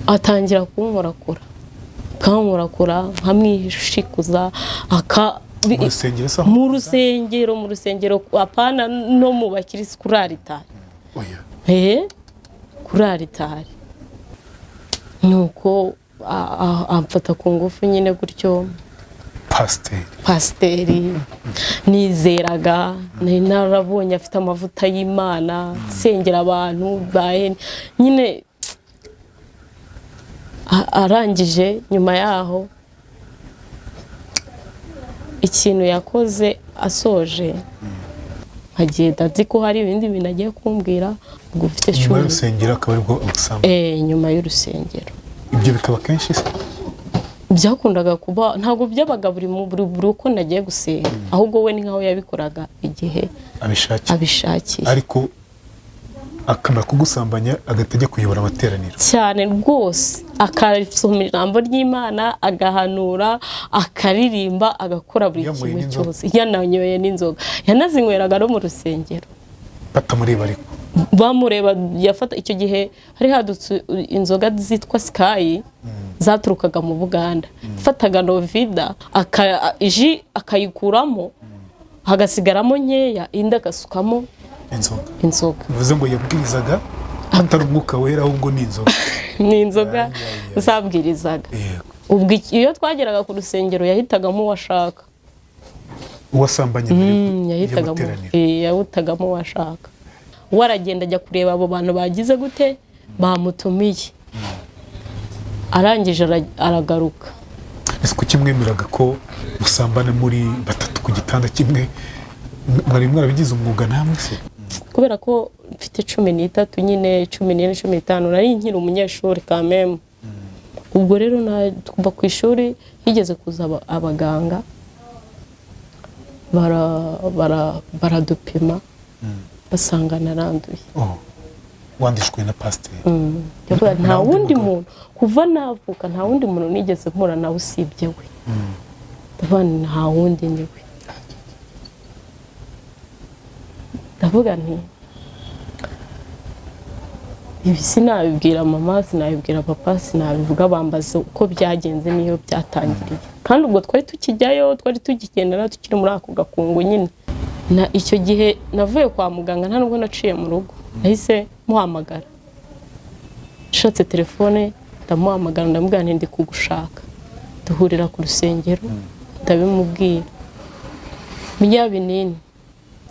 atangira kunkorakura kankorakura nkamwishikuza mu rusengero apana no mu bakirisi kuri aritari kuri aritari nuko amfata ku ngufu nyine gutyo pasiteri nizeraga narabonye afite amavuta y'Imana sengera abantu nyine arangije nyuma yaho ikintu yakoze asoje nkagenda nzi ko hari ibindi bintu agiye kumbwira ngo ufite nyuma y'urusengero akaba aribwo usamba nyuma y'urusengero ibyo bikaba kenshi se byakundaga kuba ntabwo byabaga buri uko nagiye gusenga ahubwo we ni nkaho yabikoraga igihe abishakiye ariko akamara kugusambanya agatajya kuyobora amateraniro cyane rwose akasoma ijambo ry'Imana agahanura akaririmba agakora buri kimwe cyose yananyoye n'inzoga yanazinyweraga no mu rusengero batamureba ariko bamureba yafata icyo gihe hari hadutse inzoga zitwa Sky zaturukaga mu Buganda fataga Novida akayikuramo hagasigaramo nkeya inda gasukamo inzoga bivuze ngo yabwirizaga atari umwuka wera ahubwo ni inzoga zabwirizaga ubwo iyo twageraga ku rusengero yahitagamo uwashaka uwasambanye yahitagamo uwashaka waragenda ajya kureba abo bantu bagize gute bamutumiye arangije aragaruka ese kuki mwemeraga ko musambana muri batatu ku gitanda kimwe mwari mwarabigize umwuga namwe se kubera ko mfite 13 nyine 14 15 nari nkiri umunyeshuri kameme ubwo rero kuva ku ishuri higeze kuza abaganga baradupima basanga naranduye wandishwe na pasiteri nta wundi muntu kuva navuka nta wundi muntu nigeze mpura nawe usibye we nta wundi niwe ndavuga nti ibi sinabibwira mama sinabibwira papa sinabivuga bambaza uko byagenze niyo byatangiriye kandi ubwo twari tukijyayo twari tugigendana tukiri muri ako gakungu nyine na icyo gihe navuye kwa muganga nta nubwo naciye mu rugo nahise muhamagara nshatse telefone ndamuhamagara ndamubwira nti ndi kugushaka duhurira ku rusengero ndabimubwira bya binini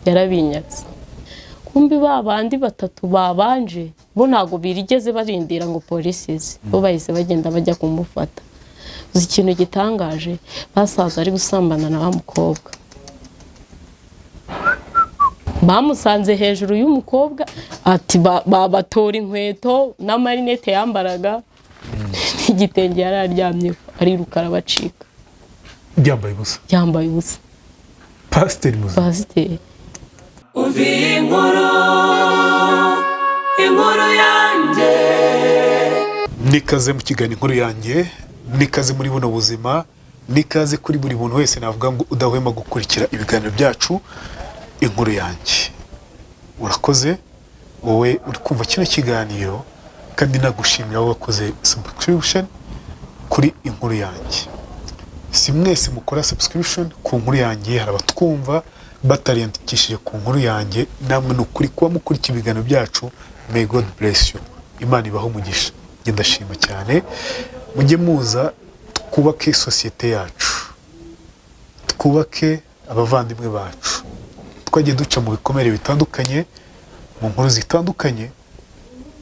yarabinyatse kumbi babandi batatu babanje bo ntago birigeze barindira ngo polisi bo bahise bagenda bajya kumufata uzi ikintu gitangaje basaza ari gusambana na mukobwa bamusanze hejuru y'umukobwa ati babatora inkweto na marinette yambaraga n'igitenge yari aryamye ariruka arabacika yambaye ubusa pasiteri uvi inkuru yanjye nikaze mu kiganiro inkuru yanjye nikaze muri buno buzima nikaze kuri buri muntu wese navuga ngo udahwema gukurikira ibiganiro byacu inkuru yanjye urakoze wowe uri kumva kino kiganiro kandi nagushimira wowe wakoze subscription kuri inkuru yanjye si mwese mukora subscription ku nkuru yanjye hari abatwumva batariyandikishije ku nkuru yanjye namwe nukuri kuba mukurikira ibiganiro byacu may God bless you Imana ibaho umugisha ndashima cyane mujye muza twubake societe yacu twubake abavandimwe bacu twagiye duca mu bikomere bitandukanye mu nkuru zitandukanye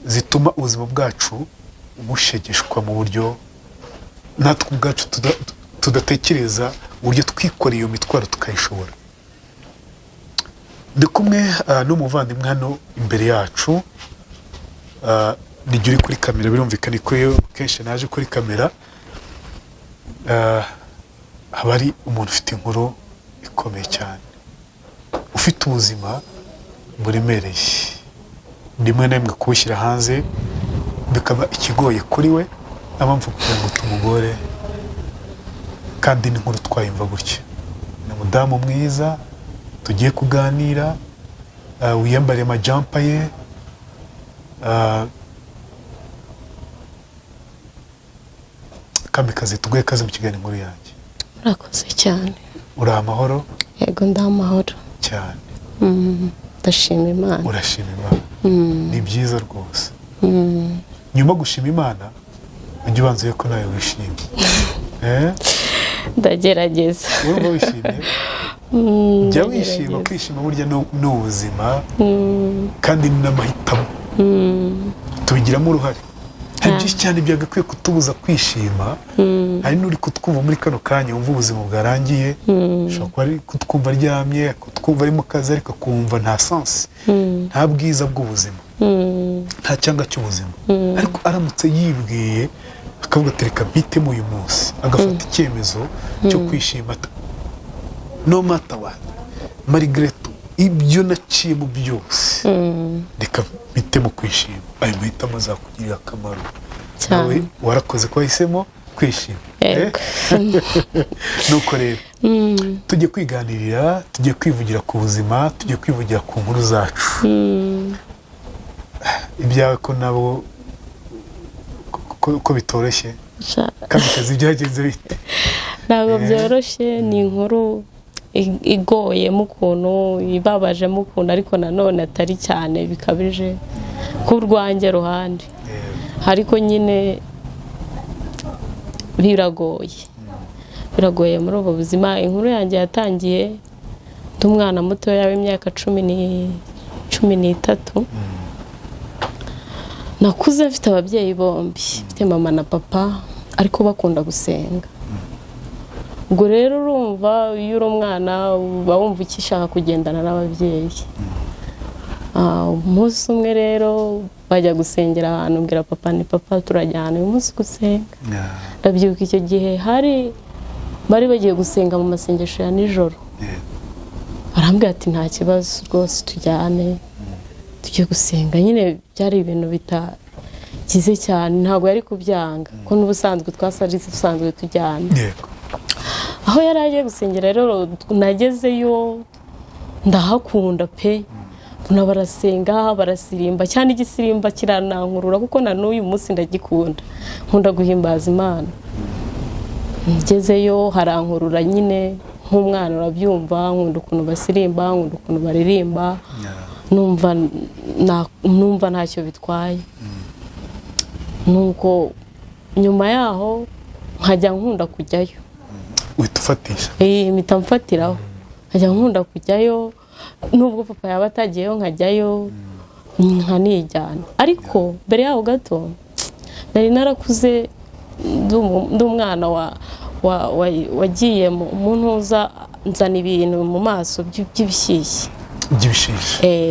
zituma ubuzima bwacu bushegeshwa mu buryo natwe ubwacu tudatekereza uburyo twikoreye iyo mitwaro tukayishobora ndi kumwe n'umuvandimwe hano imbere yacu nijye uri kuri kamera birumvikana ko iyo kenshi naje kuri kamera haba ari umuntu ufite inkuru ikomeye cyane ufite ubuzima buremereye rimwe na rimwe kubushyira hanze bikaba ikigoye kuri we abamva kugira ngo tumugore kandi n'inkuru twayumva gutya ni umudamu mwiza tugiye kuganira wiyambariye amajampa ye Kamikazi tuguhe kaze mu kiganiro inkuru yanjye. Murakoze cyane. Uri amahoro? Yego ndamahoro Cyane. Ndashima Imana. Urashima Imana. Ni byiza rwose. Nyuma gushima Imana ujye ubanza ko nawe wishimye. Ndagerageza. Urumva wishimye? Jya wishima, kwishima burya ni ubuzima kandi ni n'amahitamo. Tubigiramo uruhare. Hari byinshi cyane byagakwiye kutubuza kwishima. Hari n'uri kutwumva muri kano kanya wumva ubuzima bwarangiye, ushobora kuba ari kutwumva aryamye, kutwumva ari mu kazi ariko kumva nta sense, nta bwiza bw'ubuzima, nta cyanga cy'ubuzima. Ariko aramutse yibwiye akavuga ati reka mpitemo uyu munsi, agafata icyemezo cyo kwishima, no matter what, malgré tout ibyo naciyemo byose, reka mpitemo kwishima. Ayo mahitamo azakugirira akamaro. Nawe warakoze ko wahisemo kwishima. Nuko rero tujye kwiganirira, tujye kwivugira ku buzima, tujye kwivugira ku nkuru zacu. Ibyawe ko nabo ko bitoroshye. Kamikazi byagenze bite? Ntabwo byoroshye, ni inkuru igoye mu kuntu, ibabaje mu kuntu, ariko nanone atari cyane bikabije ku rwanjye ruhande. Ariko nyine biragoye muri ubu buzima. Inkuru yanjye yatangiye ndi umwana muto w'imyaka 13. Nakuze mfite ababyeyi bombi, mfite mama na papa, ariko bakunda gusenga. Ubwo rero urumva iyo uri umwana uba wumva ukishaka kugendana n'ababyeyi. Umunsi umwe rero bajya gusengera ahantu, mbwira papa ni papa turajyana uyu munsi gusenga. Ndabyibuka icyo gihe bari bagiye gusenga mu masengesho ya nijoro. Barambwira ati nta kibazo rwose tujyane tujye gusenga. Nyine byari ibintu bitagize cyane, ntabwo yari kubyanga ko n'ubusanzwe dusanzwe tujyana. Aho yari agiye gusengera rero nagezeyo ndahakunda pe. Kuna barasenga, barasirimba, cyane igisirimba kiranankurura kuko na n'uyu munsi ndagikunda. Nkunda guhimbaza Imana. Ngezeyo harankurura nyine nk'umwana urabyumva, nkunda ukuntu basirimba, nkunda ukuntu baririmba. Numva ntacyo bitwaye. Nuko nyuma yaho nkajya nkunda kujyayo. Witufatisha? Mpita mfatiraho. Nkajya nkunda kujyayo. Nubwo papa yaba atagiyeyo nkajyayo nkanijyana. Ariko mbere yaho gato nari narakuze ndi umwana wagiye mu ntuza nzana ibintu mu maso by'ibishyishyi.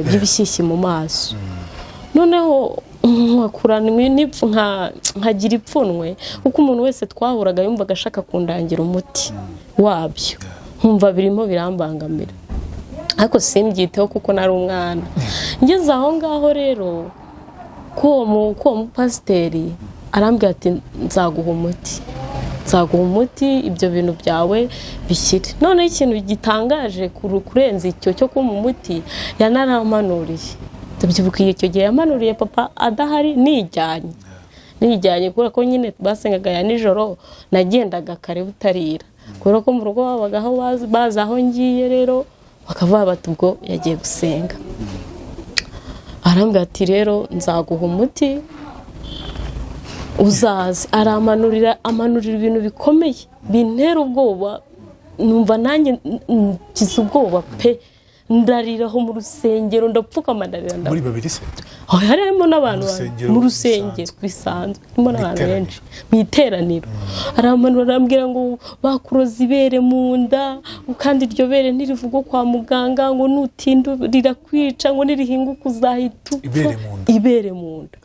By'ibishyishyi mu maso. Noneho nkakurana n'ipfu nkagira ipfunwe kuko umuntu wese twahuraga yumvaga ashaka kundangira umuti wabyo. Nkumva birimo birambangamira. Ariko simbyiteho kuko nari umwana. Ngeze aho ngaho rero ko mu pasiteri arambwira ati nzaguha umuti ibyo bintu byawe bishyire. None ikintu gitangaje kurenza icyo cyo kuma umuti yanaramanuriye. Ndabyibukiye icyo gihe yamanuriye papa adahari nijyanye kubera ko nyine basengaga ya nijoro, nagendaga kare butarira kubera ko mu rugo babagaho baza aho ngiye rero bakavuga bati ubwo yagiye gusenga. Arambwira ati rero nzaguha umuti uzaze. Amanurira ibintu bikomeye bintera ubwoba, numva nanjye ngize ubwoba pe. Ndariraho mu rusengero ndapfukama ndarira. Muri babiri se? Harimo n'abantu mu rusengero bisanzwe, harimo n'abantu benshi mu iteraniro. Aramanura arambwira ngo bakuroza ibere mu nda, kandi iryo bere ntirivugwa kwa muganga, ngo nutinda rirakwica, ngo nirihinguka uzahita upfa. Ibere mu nda.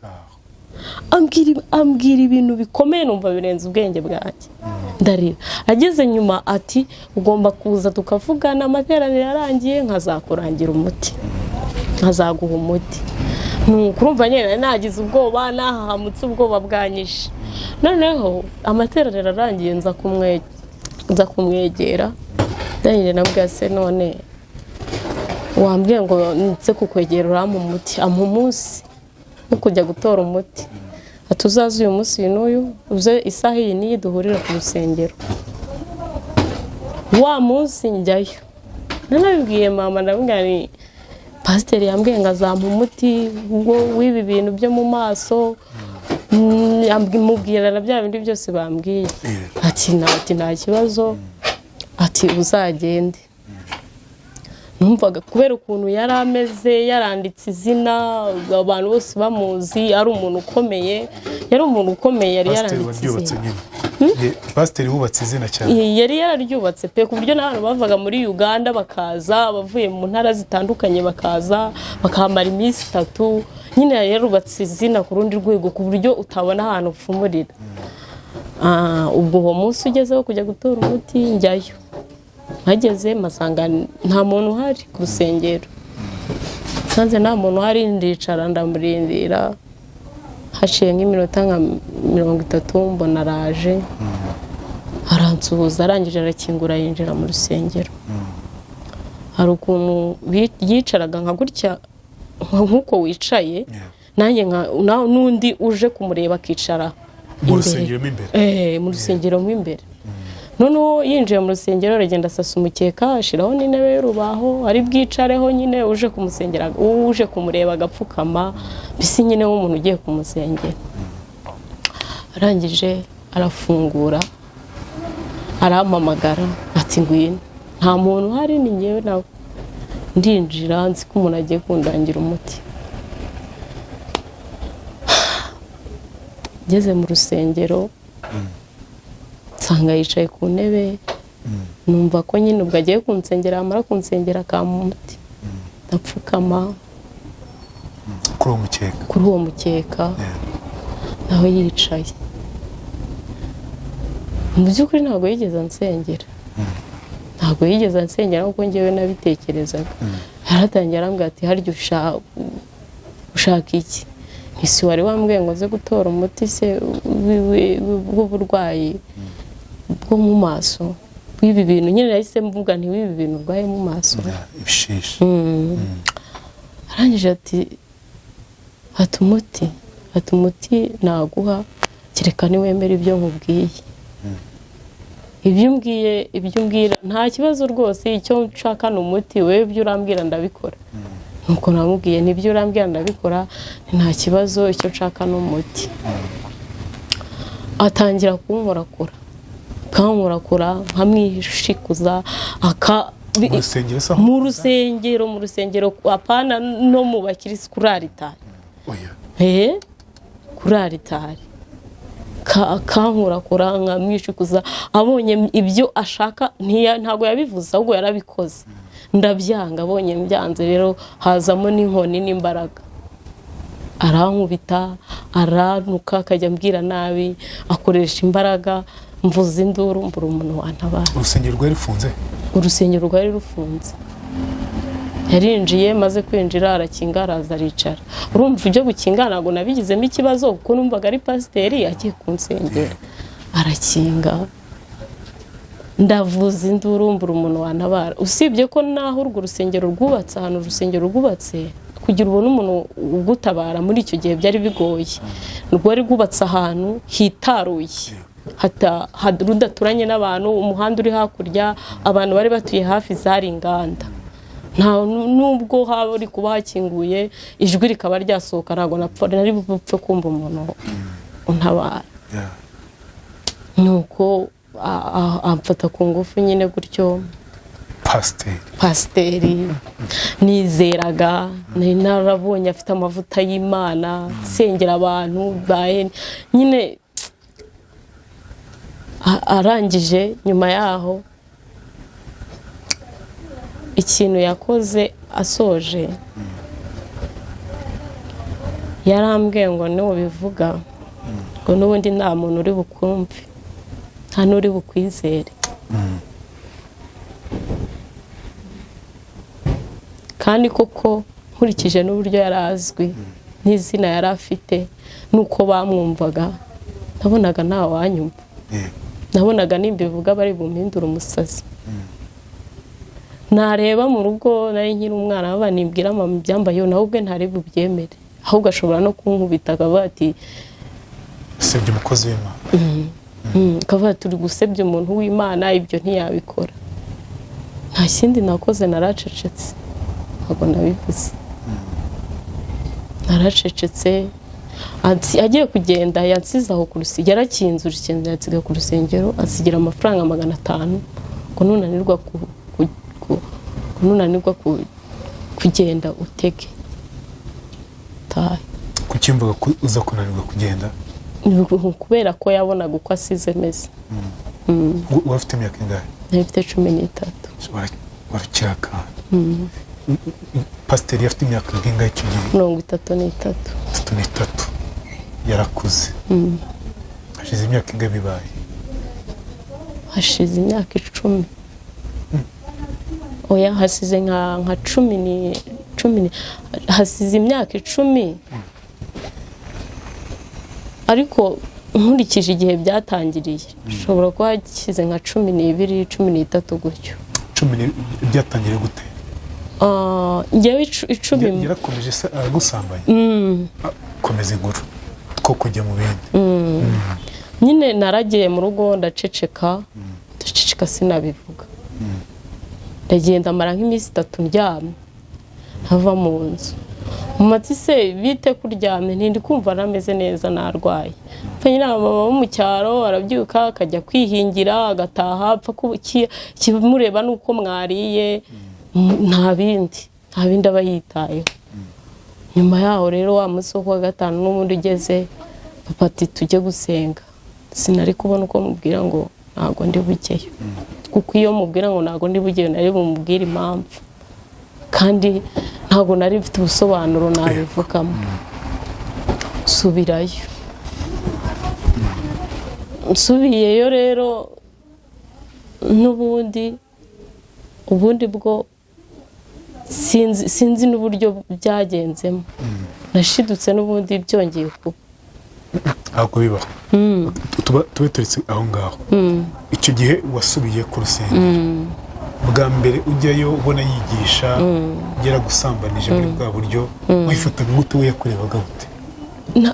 Ambwira ibintu bikomeye numva birenze ubwenge bwanjye. Ndarira. Ageze nyuma ati ugomba kuza tukavugana, amateraniro yarangiye nkazakurangira umuti, nkazaguha umuti. Kurumva nyine nagize ubwoba, nahahamutse ubwoba bwanyishe. Noneho amateraniro arangiye nza kumwegera. Ndangije nabwiye se none wambwiye ngo nitse kukwegera urampa umuti, ampa umunsi wo kujya gutora umuti. ati uzaze uyu munsi n'uyu uze isaha iyi niyi duhurira ku rusengero. Wa munsi njyayo nanabibwiye mama ndamubwira ni pasiteri yambwiye ngo azampa umuti w'ibi bintu byo mu maso, mubwira na bya bindi byose bambwiye. Ati nta kibazo, ati uzagende. Numvaga kubera ukuntu yari ameze, yaranditse izina, abantu bose bamuzi, ari umuntu ukomeye, yari yaranditse izina. Pasiteri wubatse izina cyane. Yari yararyubatse pe ku buryo n'abantu bavaga muri Uganda bakaza, bavuye mu ntara zitandukanye bakaza, bakamara iminsi 3. Nyine yari yarubatse izina ku rundi rwego ku buryo utabona ahantu upfumurira. Ubwo uwo munsi ugezeho kujya gutora umuti njyayo. Hageze masanga nta muntu uhari ku rusengero. Sanze nta muntu uhari, ndicara ndamurindira. Haciye nk'iminota nka 30 mbona araje. Aransuhuza, arangije arakingura yinjira mu rusengero. Hari ukuntu yicaraga nka gutya nkuko wicaye, nanjye n'undi uje kumureba akicara mu rusengero imbere. Mu rusengero imbere. Noneho yinjiye mu rusengero aragenda asasa umukeka, ashiraho n'intebe y'urubaho, ari bwicareho nyine uje kumusengera, uje kumureba agapfukama, bisi nyine nk'umuntu ugiye kumusengera. Arangije arafungura, arampamagara ati ngwino. Nta muntu uhari, ni ngewe nawe. Ndinjira nzi ko umuntu agiye kundangira umuti. Ngeze mu rusengero nsanga yicaye ku ntebe, numva ko nyine ubwo agiye kunsengera, amara kunsengera akampa umuti. Ndapfukama kuri uwo mukeka naho yicaye. Mu by'ukuri ntabwo yigeze ansengera, kuko ngewe nabitekerezaga. Yaratangiye arambwira ati harya ushaka iki? Isi wari wambwiye ngo ze gutora umuti se w'uburwayi bwo mu maso, w'ibi bintu nyine nahise mvuga nti w'ibi bintu urwaye mu maso ibishishi. Arangije ati umuti naguha kereka niwemera ibyo nkubwiye. Ibyo umbwira nta kibazo rwose, icyo nshaka ni umuti, wewe ibyo urambwira ndabikora. Nuko namubwiye nibyo urambwira ndabikora, nta kibazo, icyo nshaka ni umuti. Atangira kunkorakora nkamwishikuza, mu rusengero apana no mu bakirisi kuri aritari. Kuri aritari kankurakora nkamwishikuza, abonye ibyo ashaka ntago yabivuze ahubwo yarabikoze. Ndabyanga, abonye mbyanze rero hazamo n'inkoni n'imbaraga. Arankubita, aranuka, akajya ambwira nabi, akoresha imbaraga, mvuza induru, mbura umuntu wantabara. Urusengero rwari rufunze. Yarinjiye, maze kwinjira arakinga, araza aricara. Urumva ibyo gukinga ntabwo nabigizemo ikibazo kuko numvaga ari pasiteri agiye kunsengera. Arakinga, ndavuza induru, mbura umuntu wantabara. Usibye ko naho urwo rusengero rwubatse, ahantu urusengero rwubatse, kugira ubone umuntu ugutabara muri icyo gihe byari bigoye. Rwari rwubatse ahantu hitaruye, rudaturanye n'abantu, umuhanda uri hakurya, abantu bari batuye hafi zari inganda. Nubwo haba uri kuba hakinguye, ijwi rikaba ryasohoka, ntabwo nari bupfe kumva umuntu untabara. Nuko amfata ku ngufu nyine gutyo. Pasiteri nizeraga, narabonye afite amavuta y'Imana, sengera abantu nyine. Arangije nyuma yaho ikintu yakoze asoje, yarambwiye ngo niwo bivuga ngo n'ubundi nta muntu uri bukumve, nta n'uri bukwizere. Kandi koko nkurikije n'uburyo yari azwi n'izina yari afite nuko bamwumvaga, nabonaga nta wanyumva. Nabonaga nimbivuga bari bumpindura umusazi. Nareba mu rugo nari nkiri umwana, banibwira mama ibyambayeho, nawe ubwe ntari bubyemere, ahubwo ashobora no kunkubita akavuga ati usebye umukozi w'Imana. kavuga turi gusebya umuntu w'Imana, ibyo ntiyabikora. Nta kindi nakoze, naracecetse, ntabwo nabivuze. Naracecetse. Agiye kugenda yansize aho ku rusengero, yarakinze urusengero yansiga ku rusengero, asigira amafaranga 500 ngo nunanirwa kugenda utege tahe. Kukimvuga ko uza kunanirwa kugenda kubera ko yabonaga uko asize meze. Wafite imyaka ingahe? Nafite 13. Warakiraka. Pasiteri yafite imyaka ingahe icyo gihe? 33. 33. Yarakuze. Hashize imyaka ingahe bibaye? Hashize imyaka 10. Oya, hasize nka 10 hasize imyaka 10. Ariko nkurikije igihe byatangiriye, ushobora kuba hasize nka 12, 13 gutyo. 10 byatangiriye gute? Ngewe 10 yarakomeje se aragusambanya. Komeza inkuru two kujya mu bindi. Nyine naragiye mu rugo ndaceceka, sinabivuga. Ndagenda mara nk'iminsi 3 ndyamye, ntava mu nzu. Umati se bite kuryamye, ntindi kumva nameze neza, narwaye. Pfa nyina baba bo mu cyaro arabyuka akajya kwihingira, agataha apfa kimureba nuko mwariye, nta bindi aba yitayeho. Nyuma yaho rero wa munsi wa 5 n'ubundi ugeze, papa ati tujye gusenga. Sinari kubona uko mubwira ngo ntago ndi bujyeyo, kuko iyo mubwira ngo ntago ndi bujyeyo nari bumubwira impamvu, kandi ntago nari mfite ubusobanuro nabivugamo. Subirayo. Nsubiyeyo rero n'ubundi bwo sinzi n'uburyo byagenzemo. Nashidutse n'ubundi byongeye kuba. Ntabwo bibaho. Tube turetse aho ngaho. Icyo gihe wasubiye ku rusengero. Bwa mbere ujyayo ubona yigisha, yaragusambanije muri bwa buryo, wifataga gute, we yakurebaga gute?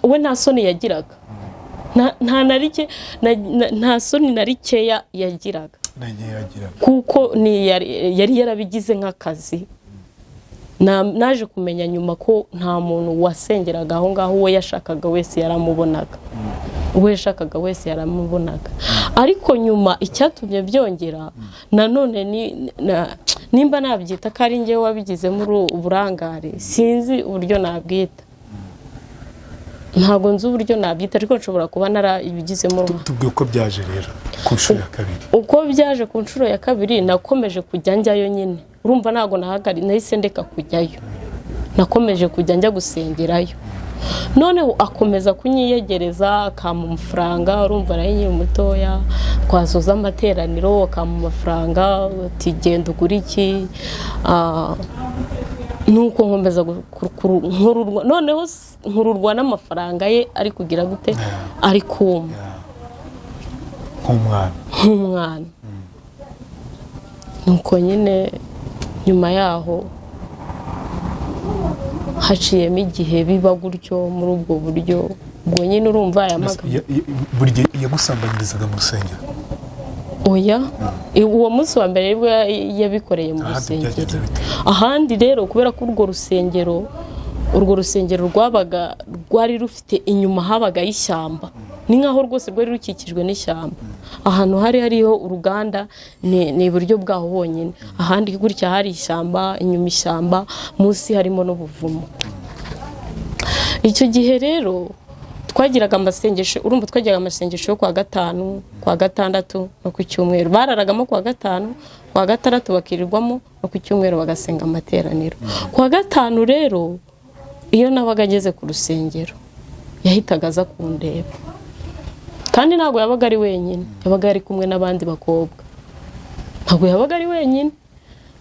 We nta soni yagiraga. Nta soni na rikeya yagiraga. Kuko yari yarabigize nk'akazi. Naje kumenya nyuma ko nta muntu wasengeraga aho ngaho, we yashakaga wese yaramubonaga. Ariko nyuma icyatumye byongera, nanone nimba nabyita ko ari njye wabigize muri uburangare, sinzi uburyo nabwita. Ntabwo nzi uburyo nabyita, ariko nshobora kuba narabigizemo. Tubwiye uko byaje rero ku nshuro ya kabiri. Uko byaje ku nshuro ya kabiri, nakomeje kujya njyayo nyine. Urumva ntago nahise ndeka kujyayo. Nakomeje kujya njya gusengerayo. Noneho akomeza kunyiyegereza, akampa amafaranga. Urumva nayo nyine mutoya, twasoza amateraniro akampa amafaranga, ati genda ugura iki. Nuko nkomeza nkururwa. Noneho nkururwa n'amafaranga ye, ari kugira gute, ari kuma nk'umwana. Nuko nyine nyuma yaho haciyemo igihe biba gutyo muri ubwo buryo. Ubwo nyine urumva aya magambo. Burya yagusambanyirizaga mu rusengero? Oya, uwo munsi wa mbere nibwo yabikoreye mu rusengero. Ahandi rero kubera ko urwo rusengero rwari rufite inyuma habaga ishyamba. Ni nkaho rwose rwari rukikijwe n'ishyamba. Ahantu hariho uruganda ni iburyo bwaho honyine. Ahandi gutya hari ishyamba, inyuma ishyamba, munsi harimo n'ubuvumo. Icyo gihe rero twagiraga amasengesho, urumva twagiraga amasengesho yo kwa 5, kwa 6 no ku cyumweru. Bararagamo kwa 5, kwa 6 bakirirwamo, no ku cyumweru bagasenga amateraniro. Kwa 5 rero iyo nabaga ageze ku rusengero yahitaga aza kundeba. Kandi ntago yabaga ari wenyine, yabaga ari kumwe n'abandi bakobwa. Ntago yabaga ari wenyine.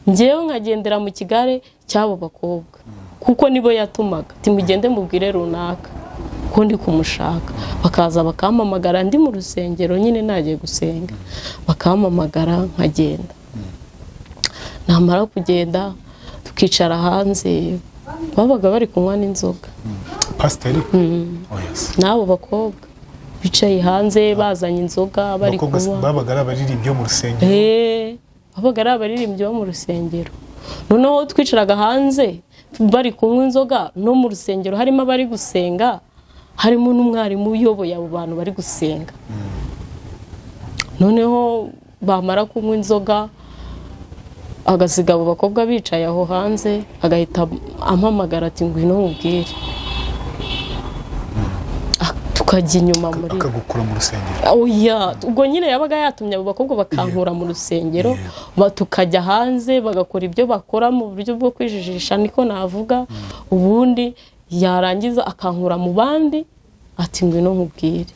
Ngewe nkagendera mu kigare cy'abo bakobwa, kuko nibo yatumaga. Timugende mubwire runaka ko ndi kumushaka. Bakaza bakampamagara ndi mu rusengero nyine nagiye gusenga. Bakampamagara nkagenda. Namara kugenda tukicara hanze, babaga bari kunywa n'inzoga. Pasiteri? N'abo bakobwa. bicaye hanze bazanye inzoga bari kunywa. babaga ari abaririmbyi bo mu rusengero. Babaga ari abaririmbyi bo mu rusengero. Noneho twicaraga hanze bari kunywa inzoga, no mu rusengero harimo abari gusenga, harimo n'umwarimu uyoboye abo bantu bari gusenga. Noneho bamara kunywa inzoga agasiga abo bakobwa bicaye aho hanze, agahita ampamagara ati ngwino nkubwire. Tukajya inyuma muri akagukura mu rusengero. Oya, ubwo nyine yabaga yatumye abo bakobwa bakankura mu rusengero, tukajya hanze bagakora ibyo bakora mu buryo bwo kwijijisha niko navuga. Ubundi yarangiza akankura mu bandi ati ngwino nkubwire.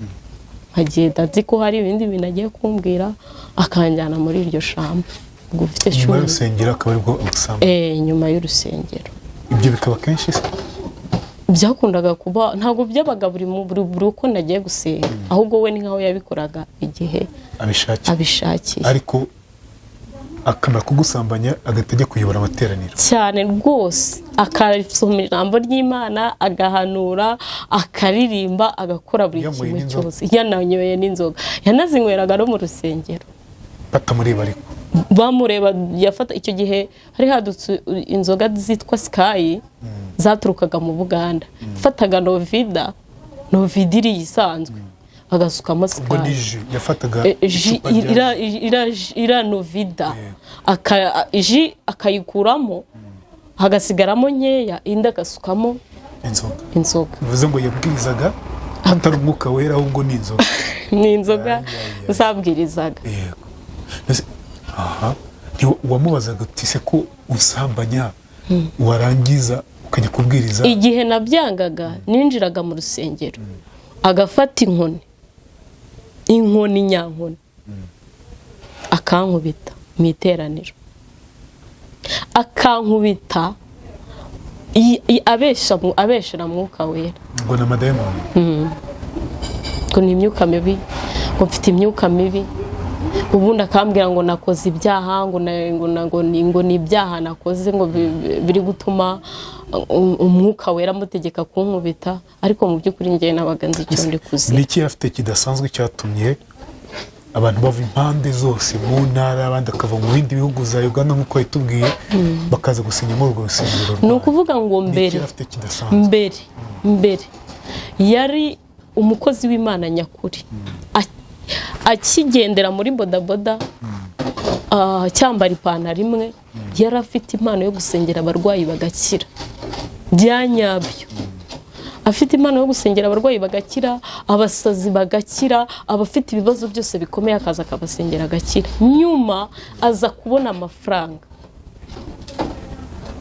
Nkagenda nzi ko hari ibindi bintu agiye kumbwira, akanjyana muri iryo shamba. Ubwo ufite nyuma y'urusengero akaba aribwo usamba. Nyuma y'urusengero. Ibyo bikaba kenshi se? Byakundaga kuba, ntabwo byabaga buri uko nagiye gusenga, ahubwo we ni nkaho yabikoraga igihe abishakiye. Ariko akamara kugusambanya agatajya kuyobora amateraniro cyane rwose, akasoma ijambo ry'Imana, agahanura, akaririmba, agakora buri kimwe cyose. Yananyoye n'inzoga, yanazinyweraga no mu rusengero. Batamureba ariko bamureba, yafata icyo gihe hari hadutse inzoga zitwa Sky zaturukaga mu Buganda. Fataga Novida iri isanzwe agasukamo Sky. Ubwo niji yafataga ira Novida akayikuramo, hagasigaramo nkeya, indi agasukamo inzoga. Bivuze ngo yabwirizaga atari umwuka wera, ahubwo ni inzoga. Ni inzoga zabwirizaga. Aha, wamubazaga uti se ko usambanya warangiza ukajya kubwiriza? Igihe nabyangaga ninjiraga mu rusengero, agafata inkoni nyankoni, akankubita mu iteraniro, akankubita abeshera mwuka wera. Ngo na madayimoni? Ngo ni imyuka mibi, ngo mfite imyuka mibi. Ubundi akambwira ngo nakoze ibyaha, ngo ni ibyaha nakoze, ngo biri gutuma umwuka wera mutegeka kunkubita. Ariko mu by'ukuri njye nabaga nzi icyo ndi kuzi. Niki afite kidasanzwe cyatumye abantu bava impande zose mu ntara, abandi akava mu bindi bihugu za Uganda nk'uko yitubwiye, bakaza gusinya muri urwo rusengero? Ni ukuvuga ngo mbere yari umukozi w'Imana nyakuri, akigendera muri bodaboda, cyambara ipantaro imwe, yari afite impano yo gusengera abarwayi bagakira byanyabyo. Afite impano yo gusengera abarwayi bagakira, abasazi bagakira, abafite ibibazo byose bikomeye akaza akabasengera agakira. Nyuma aza kubona amafaranga,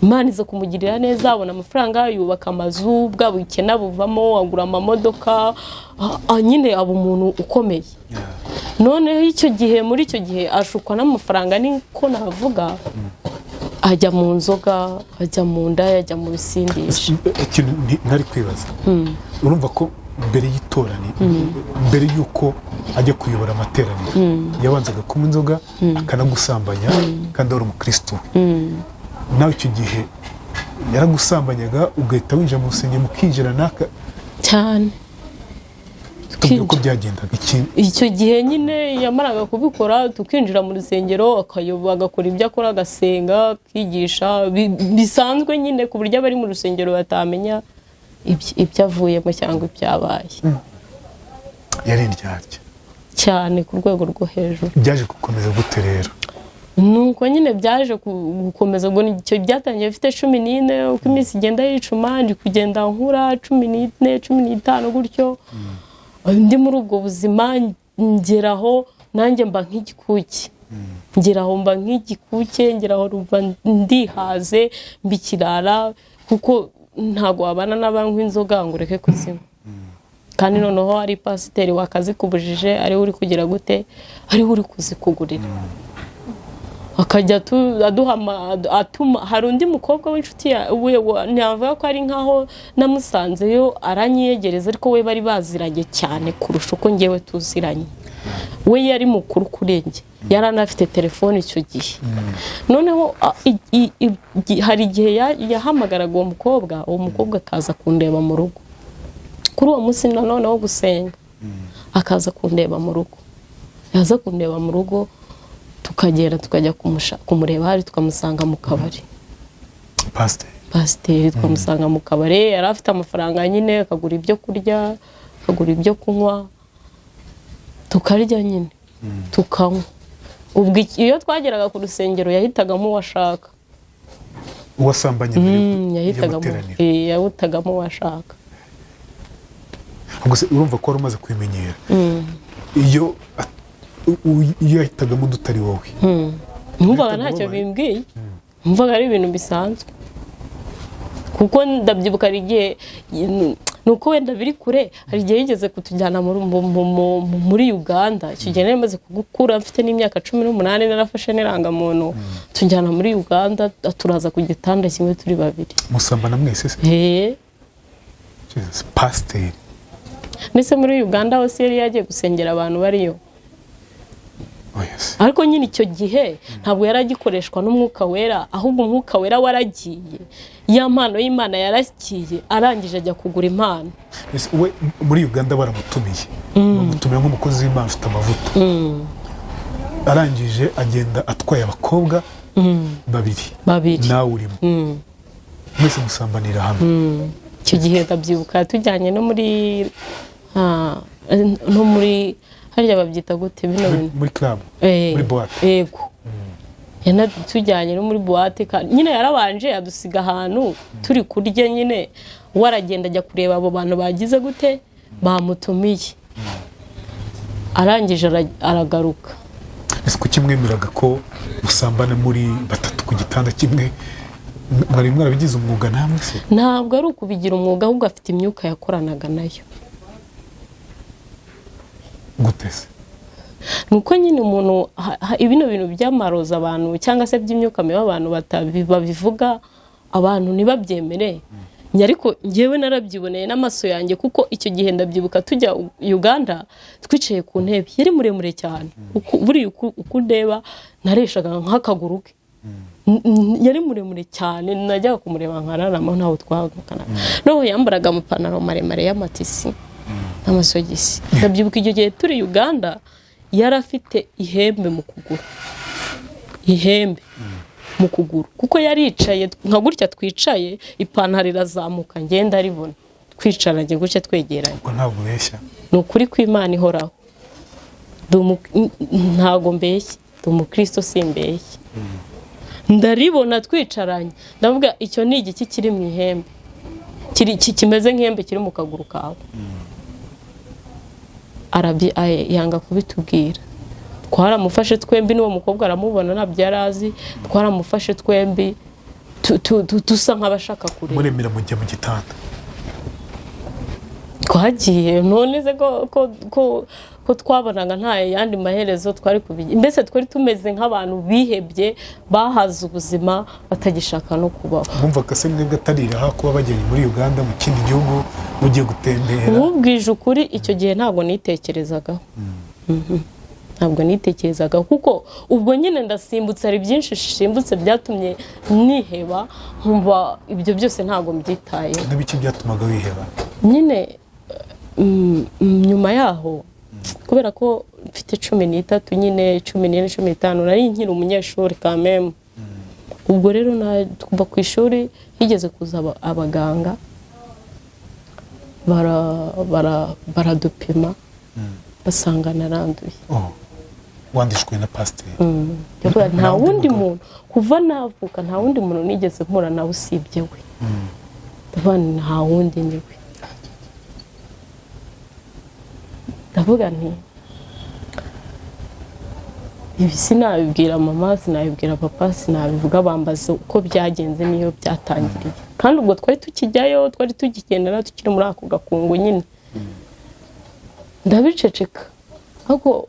Imana iza kumugirira neza, abona amafaranga, yubaka amazu, bwa bukene buvamo, agura amamodoka, nyine aba umuntu ukomeye. Noneho muri icyo gihe ashukwa n'amafaranga, niko navuga, ajya mu nzoga, ajya mu ndaya, ajya mu bisindisha. Ikintu ntari kwibaza, urumva ko mbere y'itorani, mbere y'uko ajya kuyobora amateraniro, yabanzaga kunywa inzoga, akanagusambanya, kandi ari umukristo. Nawe icyo gihe yaragusambanyaga, ugahita winjira mu rusengero mukinjira naka cyane. Uko byagendaga icyo gihe nyine yamaraga kubikora, tukinjira mu rusengero, agakora ibyo akora, agasenga, akigisha bisanzwe nyine, ku buryo abari mu rusengero batamenya ibyo avuyemo cyangwa ibyabaye. Yari indyarya cyane ku rwego rwo hejuru. Byaje gukomeza gute rero? Nuko nyine byaje gukomeza, ngo icyo byatangiye bifite 14, uko iminsi igenda yicuma, ndi kugenda nkura 14, 15 gutyo. Ndi muri ubwo buzima, ngeraho nanjye mba nk'igikuke. Ngeraho rumva ndihaze, mbikirara, kuko ntago wabana n'abanywa inzoga ngo ureke kuzinywa. Kandi noneho ari pasiteri wakazikubujije, ari uri kugira gute, ari uri kuzikugurira. Akajya atuma, hari undi mukobwa w'inshuti we, navuga ko ari nkaho namusanzeyo aranyegereza, ariko we bari baziranye cyane kurusha uko ngewe tuziranye. We yari mukuru kuri njye, yari anafite telefone icyo gihe. Noneho hari igihe yahamagaraga uwo mukobwa akaza kundeba mu rugo kuri uwo munsi nanone wo gusenga. akaza kundeba mu rugo, yaza kundeba mu rugo tukagenda tukajya kumureba hari tukamusanga mu kabari. Pasiteri tukamusanga mu kabari, yari afite amafaranga nyine, akagura ibyo kurya, akagura ibyo kunywa, tukarya nyine tukanywa. Ubwo iyo twageraga ku rusengero yahitagamo uwashaka. Uwasambanye yahitagamo uwashaka. Gusa urumva ko wari umaze kwimenyera. Iyo yahitagamo udutari wowe. Numvaga ntacyo bimbwiye. Numvaga ari ibintu bisanzwe. Kuko ndabyibuka ari igihe nuko wenda biri kure, hari igihe yigeze kutujyana muri Uganda. Icyo gihe nari maze kugukura mfite n'imyaka 18, narafashe n'irangamuntu tujyana muri Uganda, turaza ku gitanda kimwe turi babiri. Musambana mwese se? Jesus, pasiteri. Mbese muri Uganda hose yari yagiye gusengera abantu bariyo. Yes. Ariko nyine icyo gihe ntabwo yaragikoreshwa n'umwuka wera, ahubwo umwuka wera waragiye. Ya mpano y'Imana yarakiye, arangije ajya kugura impano. We muri Uganda baramutumiye. Bamutumiye nk'umukozi w'Imana ufite amavuta. Arangije agenda atwaye abakobwa babiri. Nawe urimo. Mwese musambanira hamwe. Icyo gihe ndabyibuka tujyanye no muri harya babyita gute bino bintu muri club muri boîte. Yego. Yana tujyanye no muri boîte nyine yarabanje adusiga ahantu turi kurya nyine, waragenda ajya kureba abo bantu bagize gute bamutumiye. Arangije aragaruka. Ese kuki mwemeraga ko musambana muri batatu ku gitanda kimwe? Mwari mwarabigize umwuga namwe se? Ntabwo ari ukubigira umwuga, ahubwo afite imyuka yakoranaga nayo. Gute se? Nuko nyine umuntu ibino bintu byamaroza abantu cyangwa se by'imyuka mibi abantu babivuga, abantu nibabyemere. Ariko ngewe narabyiboneye n'amaso yanjye, kuko icyo gihe ndabyibuka tujya Uganda twicaye ku ntebe, yari muremure cyane. Buri uko ndeba nareshaga nk'akaguru ke. Yari muremure cyane, najyaga kumureba nkararama ntaho twagukana. No yambaraga amapantaro maremare y'amatisi n'amasogisi. Ndabyibuka icyo gihe turi Uganda yarafite ihembe mu kuguru. Ihembe mu kuguru, kuko yaricaye nka gutya twicaye, ipantaro irazamuka ngenda ribona, twicaranye gutya twegeranye. Ubwo ntabwo beshya. Ni ukuri kw'Imana ihoraho. Ntago mbeshya, ndi umukristo simbeshya. Ndaribona twicaranye, ndavuga icyo ni igiki kiri mu ihembe, kimeze nk'ihembe kiri mu kaguru kawe. Yanga kubitubwira. Twaramufashe twembi, n'uwo mukobwa aramubona ntabyo yarazi. Twaramufashe twembi dusa nk'abashaka kureba. Muremera mujya mu gitanda. Twagiye none se ko twabonaga nta yandi maherezo twari kubijya. Mbese twari tumeze nk'abantu bihebye, bahaze ubuzima, batagishaka no kubaho. Bumvaga se mwebwe atariraha kuba bagenda muri Uganda mu kindi gihugu mugiye gutembera? Ubwije ukuri icyo gihe ntabwo nitekerezagaho. Ntabwo nitekerezaga, kuko ubwo nyine ndasimbutse, ari byinshi shimbutse byatumye niheba, nkumva ibyo byose ntabwo mbyitaye. N'ibiki byatumaga wiheba? Nyine nyuma yaho, kubera ko mfite 13 nyine 14 15 nari nkiri umunyeshuri kameme. Ubwo rero kuva ku ishuri higeze kuza abaganga baradupima basanga naranduye. Wandishwe na pasiteri? Nta wundi muntu kuva navuka, nta wundi muntu nigeze mpura nawe usibye we. Nta wundi niwe. Ndavuga nti ibi sinabibwira mama, sinabibwira papa, sinabivuga, bambaza uko byagenze niyo byatangiriye. Kandi ubwo twari tukijyayo, twari tugigendera tukiri muri ako gakungu nyine. Ndabiceceka. Ahubwo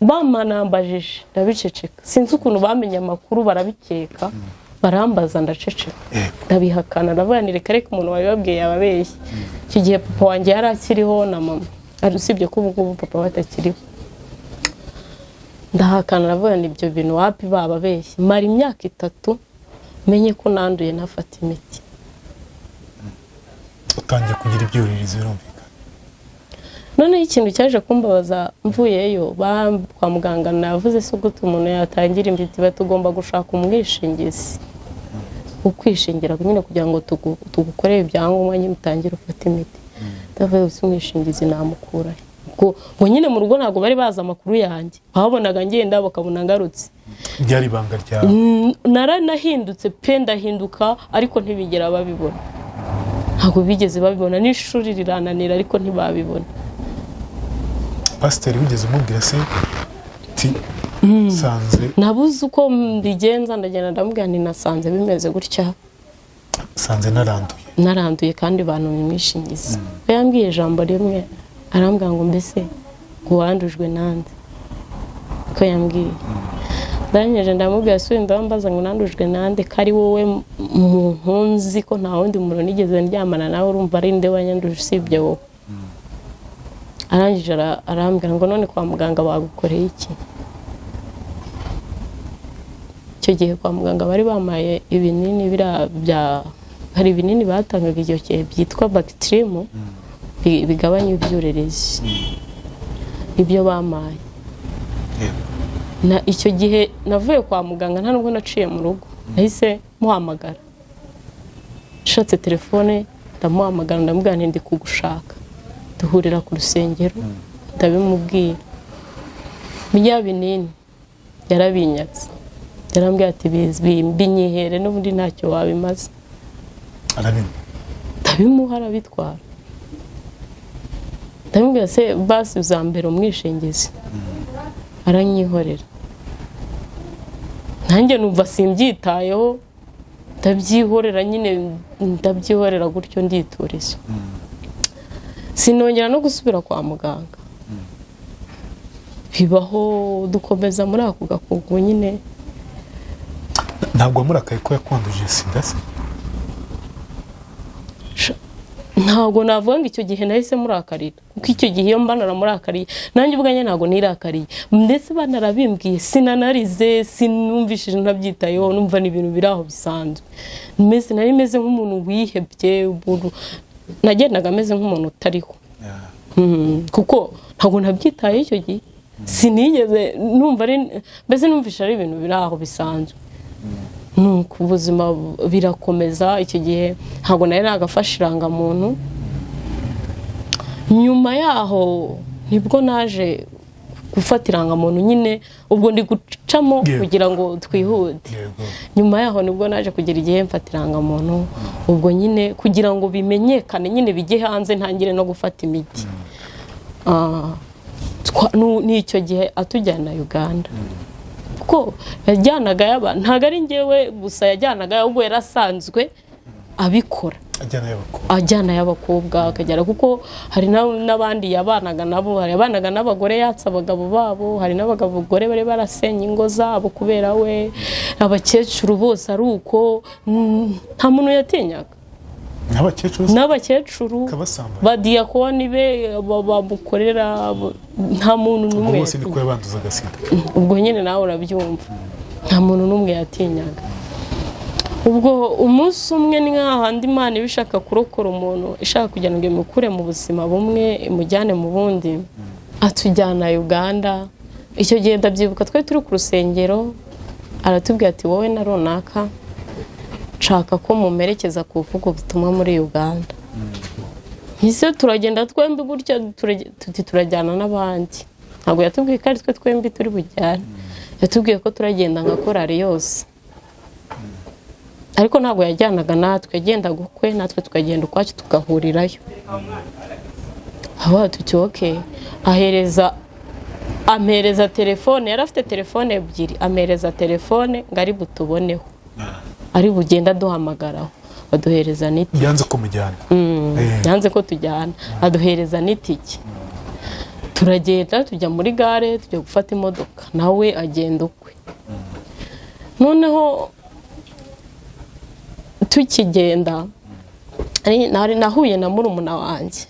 bamanambajije ndabiceceka. Sinzi ukuntu bamenye amakuru, barabikeka, barambaza ndaceceka. Ndabihakana, ndavuga ni reka umuntu wabibabwiye yababeshye. Iki gihe papa wanjye yari akiriho na mama, usibye ko ubu papa batakiriho. Ndahakana, ndavuga ni ibyo bintu wapi bababeshye. Mara imyaka 3 menye ko nanduye nafata imiti. Utangiye kugira ibyuririzi birumvikana? none ikintu cyaje kumbabaza mvuyeyo kwa muganga navuze se gute umuntu yatangira imiti batugomba gushaka umwishingizi ukwishingira nyine kugira ngo tugukorere ibyangombwa nyine utangire ufate imiti ndavuze umwishingizi namukura ngo nyine mu rugo ntabwo bari bazi amakuru yanjye babonaga ngenda bakabona ngarutse byari ibanga ryawe naranahindutse pe ndahinduka ariko ntibigera babibona ntabwo bigeze babibona n'ishuri rirananira ariko ntibabibona pasiteri wigeze umubwira se ti sanze nabuze uko mbigenza ndagenda ndamubwira nti nasanze bimeze gutya sanze naranduye kandi bantu mwishingizi yambwiye ijambo rimwe arambwira ngo mbese ngo wandujwe nande ko yambwiye ndanyeje ndamubwira se ndambaza ngo nandujwe nande kari wowe muntu nzi ko nta wundi muntu nigeze ndyamana nawe urumva ari nde wanyanduje usibye wowe arangije arambwira ngo none kwa muganga bagukoreye iki icyo gihe kwa muganga bari bamaye ibinini hari ibinini batangaga icyo gihe byitwa Bactrim bigabanya ibyurerezi ibyo bamaye na icyo gihe navuye kwa muganga nta nubwo naciye mu rugo nahise muhamagara nshatse telefone ndamuhamagara ndamubwira nti ndi kugushaka duhurira ku rusengero ndabimubwira bya binini yarabinyatse yarambwira ati binyihere n'ubundi ntacyo wabimaze ndabimuha arabitwara ndamubwira se basi uzambera umwishingizi aranyihorera nanjye numva simbyitayeho ndabyihorera nyine ndabyihorera gutyo ndituriza sinongera no gusubira kwa muganga bibaho dukomeza muri ako gakungu nyine ntabwo murakaye ko yakwanduje sida se ntabwo navuga ngo icyo gihe nahise murakarira kuko icyo gihe iyo mbanara murakariye nanjye ubwanjye ntabwo nirakariye ndetse banarabimbwiye sinanarize sinumvishije ntabyitayeho numva ni ibintu biri aho bisanzwe nari meze nk'umuntu wihebye nagendaga ameze nk'umuntu utariho kuko ntabwo nabyitaye icyo gihe sinigeze numva mbese numvise ari ibintu biri aho bisanzwe nuko ubuzima birakomeza icyo gihe ntabwo nari nagafashe irangamuntu nyuma yaho nibwo naje gufata irangamuntu nyine ubwo ndi gucamo kugira ngo twihute nyuma yaho nibwo naje kugira igihe mfata irangamuntu ubwo nyine kugira ngo bimenyekane nyine bijye hanze ntangire no gufata imiti n'icyo gihe atujyana Uganda kuko yajyanaga y'abantu ntabwo ari njyewe gusa yajyanaga ahubwo yarasanzwe abikora ajyana y'abakobwa akagera kuko hari n'abandi yabanaga nabo hari abanaga n'abagore yatsa abagabo babo hari n'abagore bari barasenya ingo zabo kubera we abakecuru bose ari uko nta muntu yatinyaga n'abakecuru badiyakoni be bamukorera nta muntu n'umwe ubwo nyine nawe urabyumva nta muntu n'umwe yatinyaga ubwo umunsi umwe ni nk'ahandi Imana iba ishaka kurokora umuntu ishaka kugira ngo imukure mu buzima bumwe imujyane mu bundi atujyana Uganda icyo gihe ndabyibuka twari turi ku rusengero aratubwira ati wowe na runaka nshaka ko mumerekeza ku vugo butumwa muri Uganda ise turagenda twembi gutya turajyana n'abandi ntabwo yatubwiye ko ari twe twembi turi bujyane yatubwiye ko turagenda nka korari yose ariko ntabwo yajyanaga natwe yagendaga ukwe natwe tukagenda ukwacu tugahurirayo aba tucyoke ampereza telefone yari afite telefone ebyiri ampereza telefone ngo ari butuboneho ari bugenda duhamagaraho aduhereza n'itike yanze kumujyana yanze ko tujyana aduhereza n'itike turagenda tujya muri gare tujya gufata imodoka nawe agenda ukwe noneho tukigenda nahuye na murumuna wanjye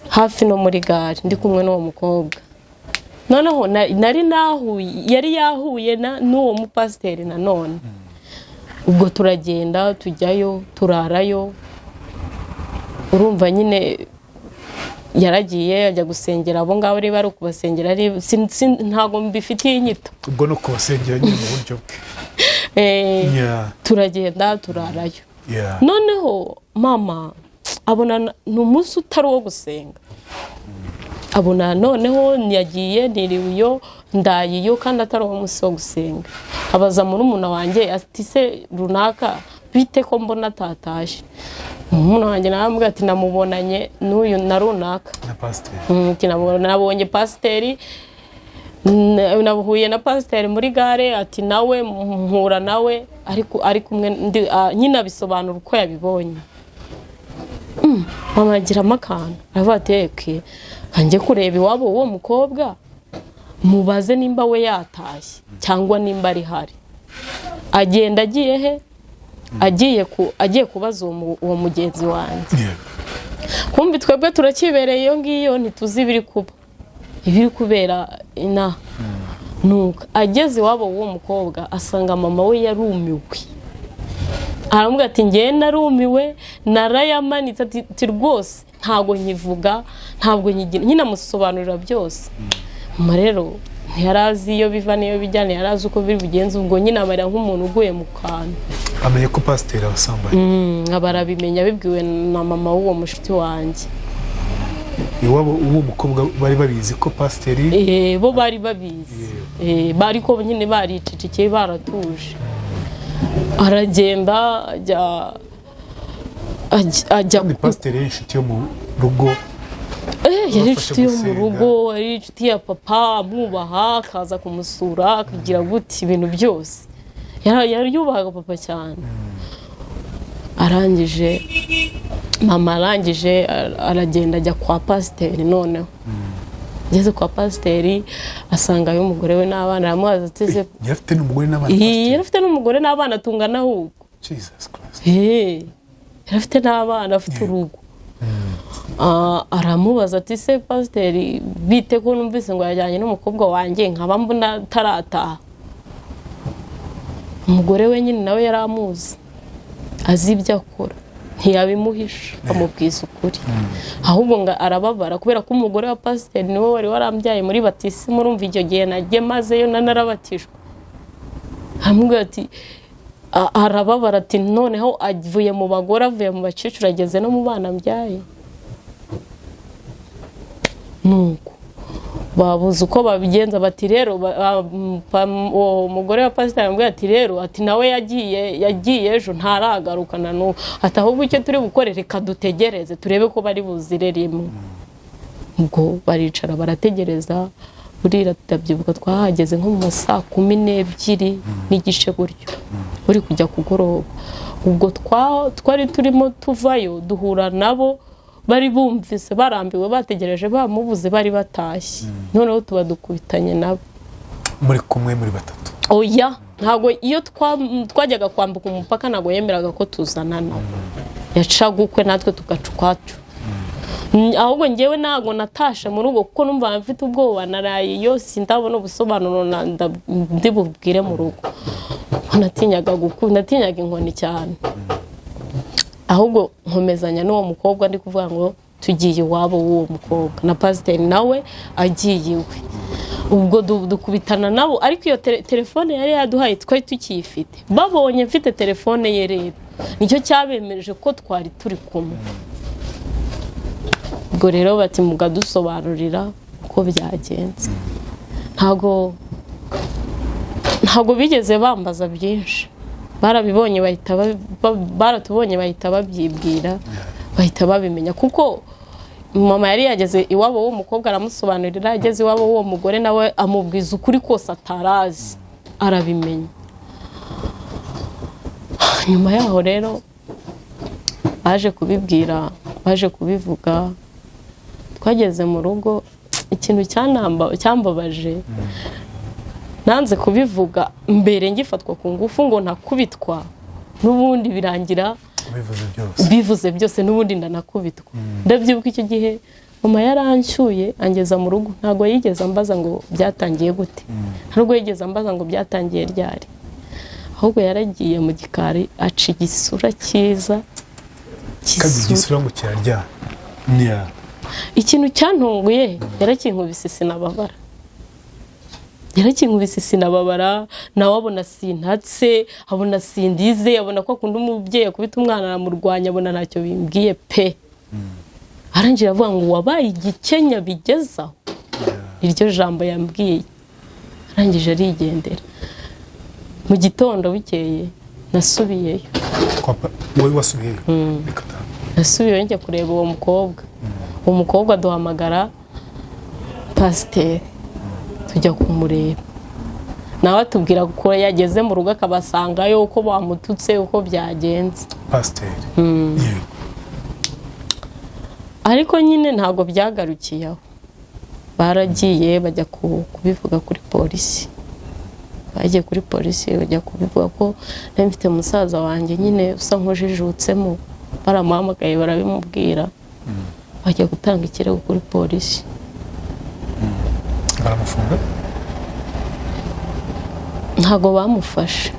hafi no muri gare ndi kumwe n'uwo mukobwa noneho yari yahuye n'uwo mupasiteri nanone ubwo turagenda tujyayo turarayo urumva nyine yaragiye ajya gusengera abo ngabo ari bari kubasengera ari ntago mbifitiye inyito ubwo no kubasengera nyine mu buryo bwe turagenda turarayo Yeah. noneho mama abona ni umunsi utari uwo gusenga abona noneho niyagiye niriyo ndayiyo kandi atari uwo munsi wo gusenga abaza muri umuna wanjye ati se runaka bite ko mbona atatashe umuna wanjye naramubwira ati namubonanye n'uyu na runaka na pasiteri nabonye pasiteri nabuhuye na pasiteri muri gare ati nawe mpura nawe ari kumwe nyine abisobanura uko yabibonye mama agiramo akantu aravuga ati eke kanjye kureba iwabo uwo mukobwa mubaze nimba we yatashye cyangwa nimba ari hari agenda agiye he agiye kubaza uwo mugenzi wanjye kumbi twebwe turakibereye iyo ngiyo ntituzi ibiri kubera ina nuko ageze iwabo w'uwo mukobwa asanga mama we yarumiwe aramubwira ati ngewe narumiwe narayamanitse ati rwose ntabwo nkivuga ntabwo nyigira nyine amusobanurira byose mama rero ntiyarazi iyo biva n'iyo bijyana yarazi uko biri bugenze ubwo nyine amarira nk'umuntu uguye mu kantu amenye ko pasiteri abasambanye barabimenya bibwiwe na mama w'uwo mushuti wanjye iwabo uwo mukobwa bari babizi ko pasiteri bo bari babizi bari ko nyine baricicikiye baratuje aragenda ajya ni pasiteri y'inshuti yo mu rugo yari inshuti yo mu rugo yari inshuti ya papa amwubaha akaza kumusura akagira gute ibintu byose yari yubahaga papa cyane arangije mama arangije aragenda ajya kwa pasiteri noneho ageze kwa pasiteri asanga y'umugore we n'abana aramubaza ati se yari afite n'umugore n'abana yari afite n'umugore n'abana tungana ahubwo Jesus Christ yari afite n'abana afite urugo aramubaza ati se pasiteri bite ko numvise ngo yajyanye n'umukobwa wanjye nkaba mbona atarataha umugore we nyine nawe yari amuzi azi ibyo akora ntiyabimuhisha amubwiza ukuri ahubwo ngo arababara kubera ko umugore wa pasiteri niwe wari warambyaye muri batisi murumva icyo gihe nagiye mazeyo narabatijwe aramubwira ati arababara ati noneho avuye mu bagore avuye mu bakecuru ageze no mu bana mbyaye nuko babuze uko babigenza bati rero uwo mugore wa pasiteri aramubwira ati rero ati nawe yagiye ejo ntaragarukana n'ubu ati ahubwo icyo turi bukore reka dutegereze turebe ko bari buzire rimwe ubwo baricara barategereza burira tutabyibuka twahageze nko mu masaa 12 n'igice gutyo buri kujya kugoroba ubwo twari turimo tuvayo duhura nabo bari bumvise barambiwe bategereje bamubuze bari batashye noneho tuba dukubitanye nabo muri kumwe muri batatu oya ntago iyo twajyaga kwambuka umupaka nago yemeraga ko tuzanana yacaga ukwe natwe tugaca ukwacu ahubwo ngewe nago natashe mu rugo kuko numva mfite ubwoba naraye yose ndabona ubusobanuro ndi bubwire mu rugo natinyaga inkoni cyane ahubwo nkomezanya n'uwo mukobwa ndi kuvuga ngo tugiye iwabo w'uwo mukobwa na pasiteri nawe agiye iwe ubwo dukubitana nabo ariko iyo telefone yari yaduhaye twari tukiyifite babonye mfite telefone ye rero nicyo cyabemereje ko twari turi kumwe ubwo rero bati mugadusobanurira uko byagenze ntago bigeze bambaza byinshi barabibonye baratubonye bahita babyibwira bahita babimenya kuko mama yari yageze iwabo w'umukobwa aramusobanurira ageze iwabo w'uwo mugore nawe amubwiza ukuri kose atarazi arabimenya nyuma yaho rero baje kubivuga twageze mu rugo ikintu cyambabaje nanze kubivuga mbere ngifatwa ku ngufu ngo ntakubitwa n'ubundi birangira bivuze byose n'ubundi ndanakubitwa ndabyibuka icyo gihe mama yaranshyuye angeza mu rugo ntago yigeze ambaza ngo byatangiye gute ntabwo yigeze ambaza ngo byatangiye ryari ahubwo yaragiye mu gikari aca igisura cyiza kagisura ngo cyarya ikintu cyantunguye yarakinkubise sinababara, yarakinkubise sinababara, nawe abona sintatse, abona sindize, abona ko akunda umubyeyi akubita umwana aramurwanya, abona ntacyo bimbwiye pe. Arangira avuga ngo wabaye igikenya bigezaho, iryo jambo yambwiye. Arangije arigendera. Mu gitondo bukeye nasubiyeyo. Wowe wasubiyeyo? Nasubiyeyo njya kureba uwo mukobwa. Uwo mukobwa duhamagara pasiteri tujya kumureba, nawe atubwira ko yageze mu rugo akabasangayo, uko bamututse, uko byagenze. Pasiteri ariko nyine ntabwo byagarukiye aho, baragiye bajya kubivuga kuri polisi. Bagiye kuri polisi bajya kubivuga ko nari mfite musaza wanjye nyine usa nk'ujijutsemo, baramuhamagaye barabimubwira, bajya gutanga ikirego kuri polisi. Baramufunga? Ntago bamufashe.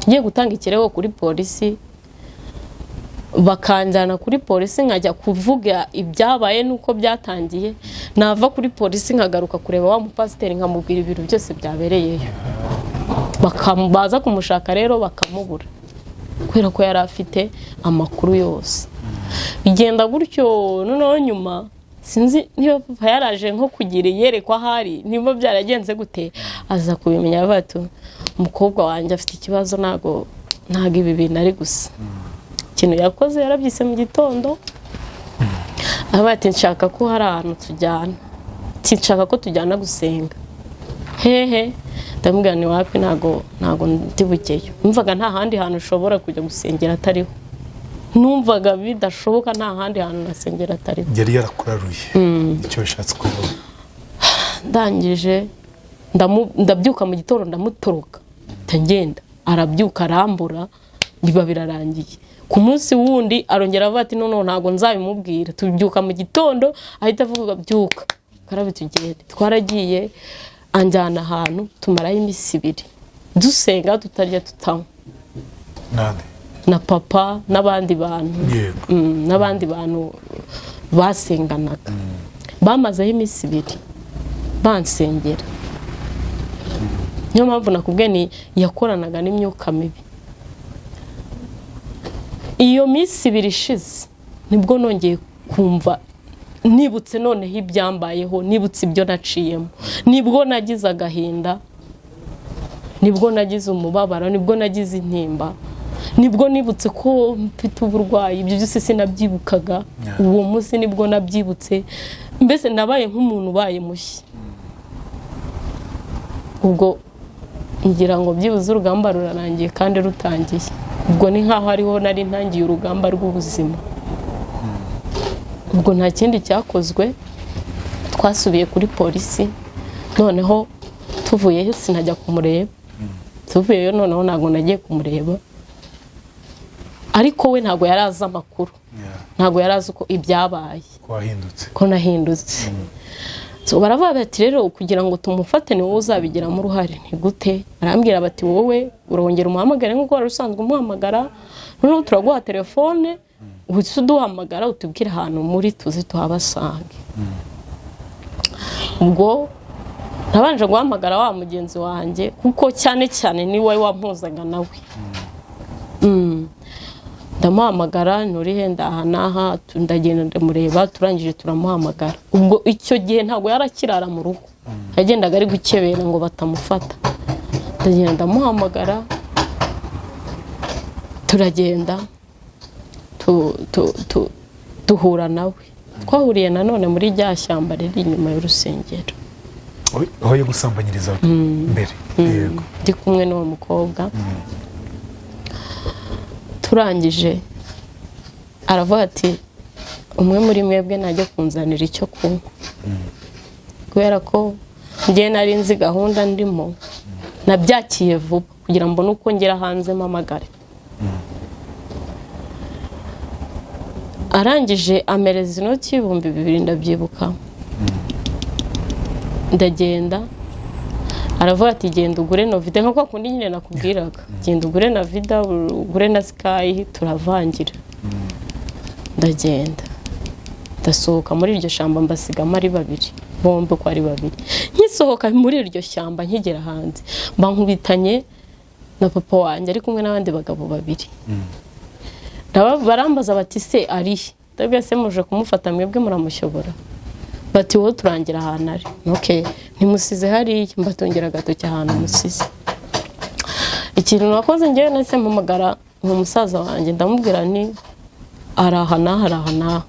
Ngiye gutanga ikirego kuri polisi, bakanjyana kuri polisi nkajya kuvuga ibyabaye nuko byatangiye, nava kuri polisi nkagaruka kureba wa mupasiteri nkamubwira ibintu byose byabereyeyo. Bakambaza kumushaka rero bakamubura, kubera ko yari afite amakuru yose. Igenda gutyo, noneho nyuma sinzi niba papa yaraje nko kugira yerekwa ahari, niba byaragenze gute, aza kubimenya batu umukobwa wanjye afite ikibazo, ntago ibi bintu ari gusa. Ikintu yakoze yarabyise mu gitondo, abati nshaka ko hari ahantu tujyana, nshaka ko tujyana gusenga. Hehe, ndamubwira ni wapi, ntago ndibugeyo. Numvaga nta handi hantu ushobora kujya gusengera atariho, numvaga bidashoboka nta handi hantu nasengera atariho. Yari yarakuraruye icyo yashatse kuvuga. Ndangije ndabyuka mu gitondo ndamutoroka, ngenda arabyuka arambura, biba birarangiye. Ku munsi wundi arongera avuga ati none ntago nzabimubwira. Tubyuka mu gitondo ahita avuga byuka karabe tugende. Twaragiye anjyana ahantu tumarayo iminsi 2 dusenga tutarya tutanywa. Nande? Na papa n'abandi bantu. N'abandi bantu basenganaga. Bamazeho iminsi 2 bansengera. Niyo mpamvu nakubwiye ni yakoranaga n'imyuka mibi. Iyo minsi 2 ishize nibwo nongeye kumva, nibutse noneho ibyambayeho, nibutse ibyo naciyemo, nibwo nagize agahinda, nibwo nagize umubabaro, nibwo nagize intimba, nibwo nibutse ko mfite uburwayi. Ibyo byose sinabyibukaga, uwo munsi nibwo nabyibutse. Mbese nabaye nk'umuntu ubaye mushya. Ubwo ngira ngo byibuze urugamba rurarangiye kandi rutangiye. Ubwo ni nkaho hariho nari ntangiye urugamba rw'ubuzima. Ubwo nta kindi cyakozwe, twasubiye kuri polisi, noneho tuvuyeyo sinajya kumureba. Tuvuyeyo noneho ntago nagiye kumureba, ariko we ntago yarazi amakuru, ntago yarazi uko ibyabaye, ko nahindutse. So baravuga bati rero kugira ngo tumufate ni wowe uzabigiramo uruhare. Ni gute? Arambwira bati wowe urongera umuhamagare nk'uko wari usanzwe umuhamagara, noneho turaguha telefone uhita uduhamagara utubwire ahantu muri tuzi tuhabasange. Ubwo nabanje guhamagara wa mugenzi wanjye kuko cyane cyane ni wowe wampuzaga nawe. Ndamuhamagara nurihe ndahanaha, ndagenda ndamureba, turangije turamuhamagara. Ubwo icyo gihe ntago yarakirara mu rugo, yagendaga ari gukebera ngo batamufata. Ndagenda ndamuhamagara, turagenda duhura nawe. Twahuriye nanone muri rya shyamba riri inyuma y'urusengero. Aho yo gusambanyiriza mbere. Yego. Ndi kumwe n'uwo mukobwa. Turangije aravuga ati umwe muri mwebwe najya kunzanira icyo kunywa. Kubera ko ngiye nari nzi gahunda ndimo, nabyakiye vuba kugira mbone uko ngera hanze mpamagare. Arangije amereza inoti 2,000 ndabyibuka. Ndagenda aravuga ati genda ugure Novida nko kundi nyine nakubwiraga. Genda ugure Novida, ugure na Sky, turavangira. Ndagenda ndasohoka muri iryo shyamba mbasigamo ari babiri bombi uko ari babiri nkisohoka muri iryo shyamba nkigera hanze mba nkubitanye na papa wanjye ari kumwe n'abandi bagabo babiri barambaza bati se arihe ndabwiye se muje kumufata mwebwe muramushobora bati wowe turangira ahantu ari okay ntimusize hariya mbatongera agatoki ahantu musize ikintu nakoze ngewe nahise mpamagara umusaza wanjye ndamubwira ni arahana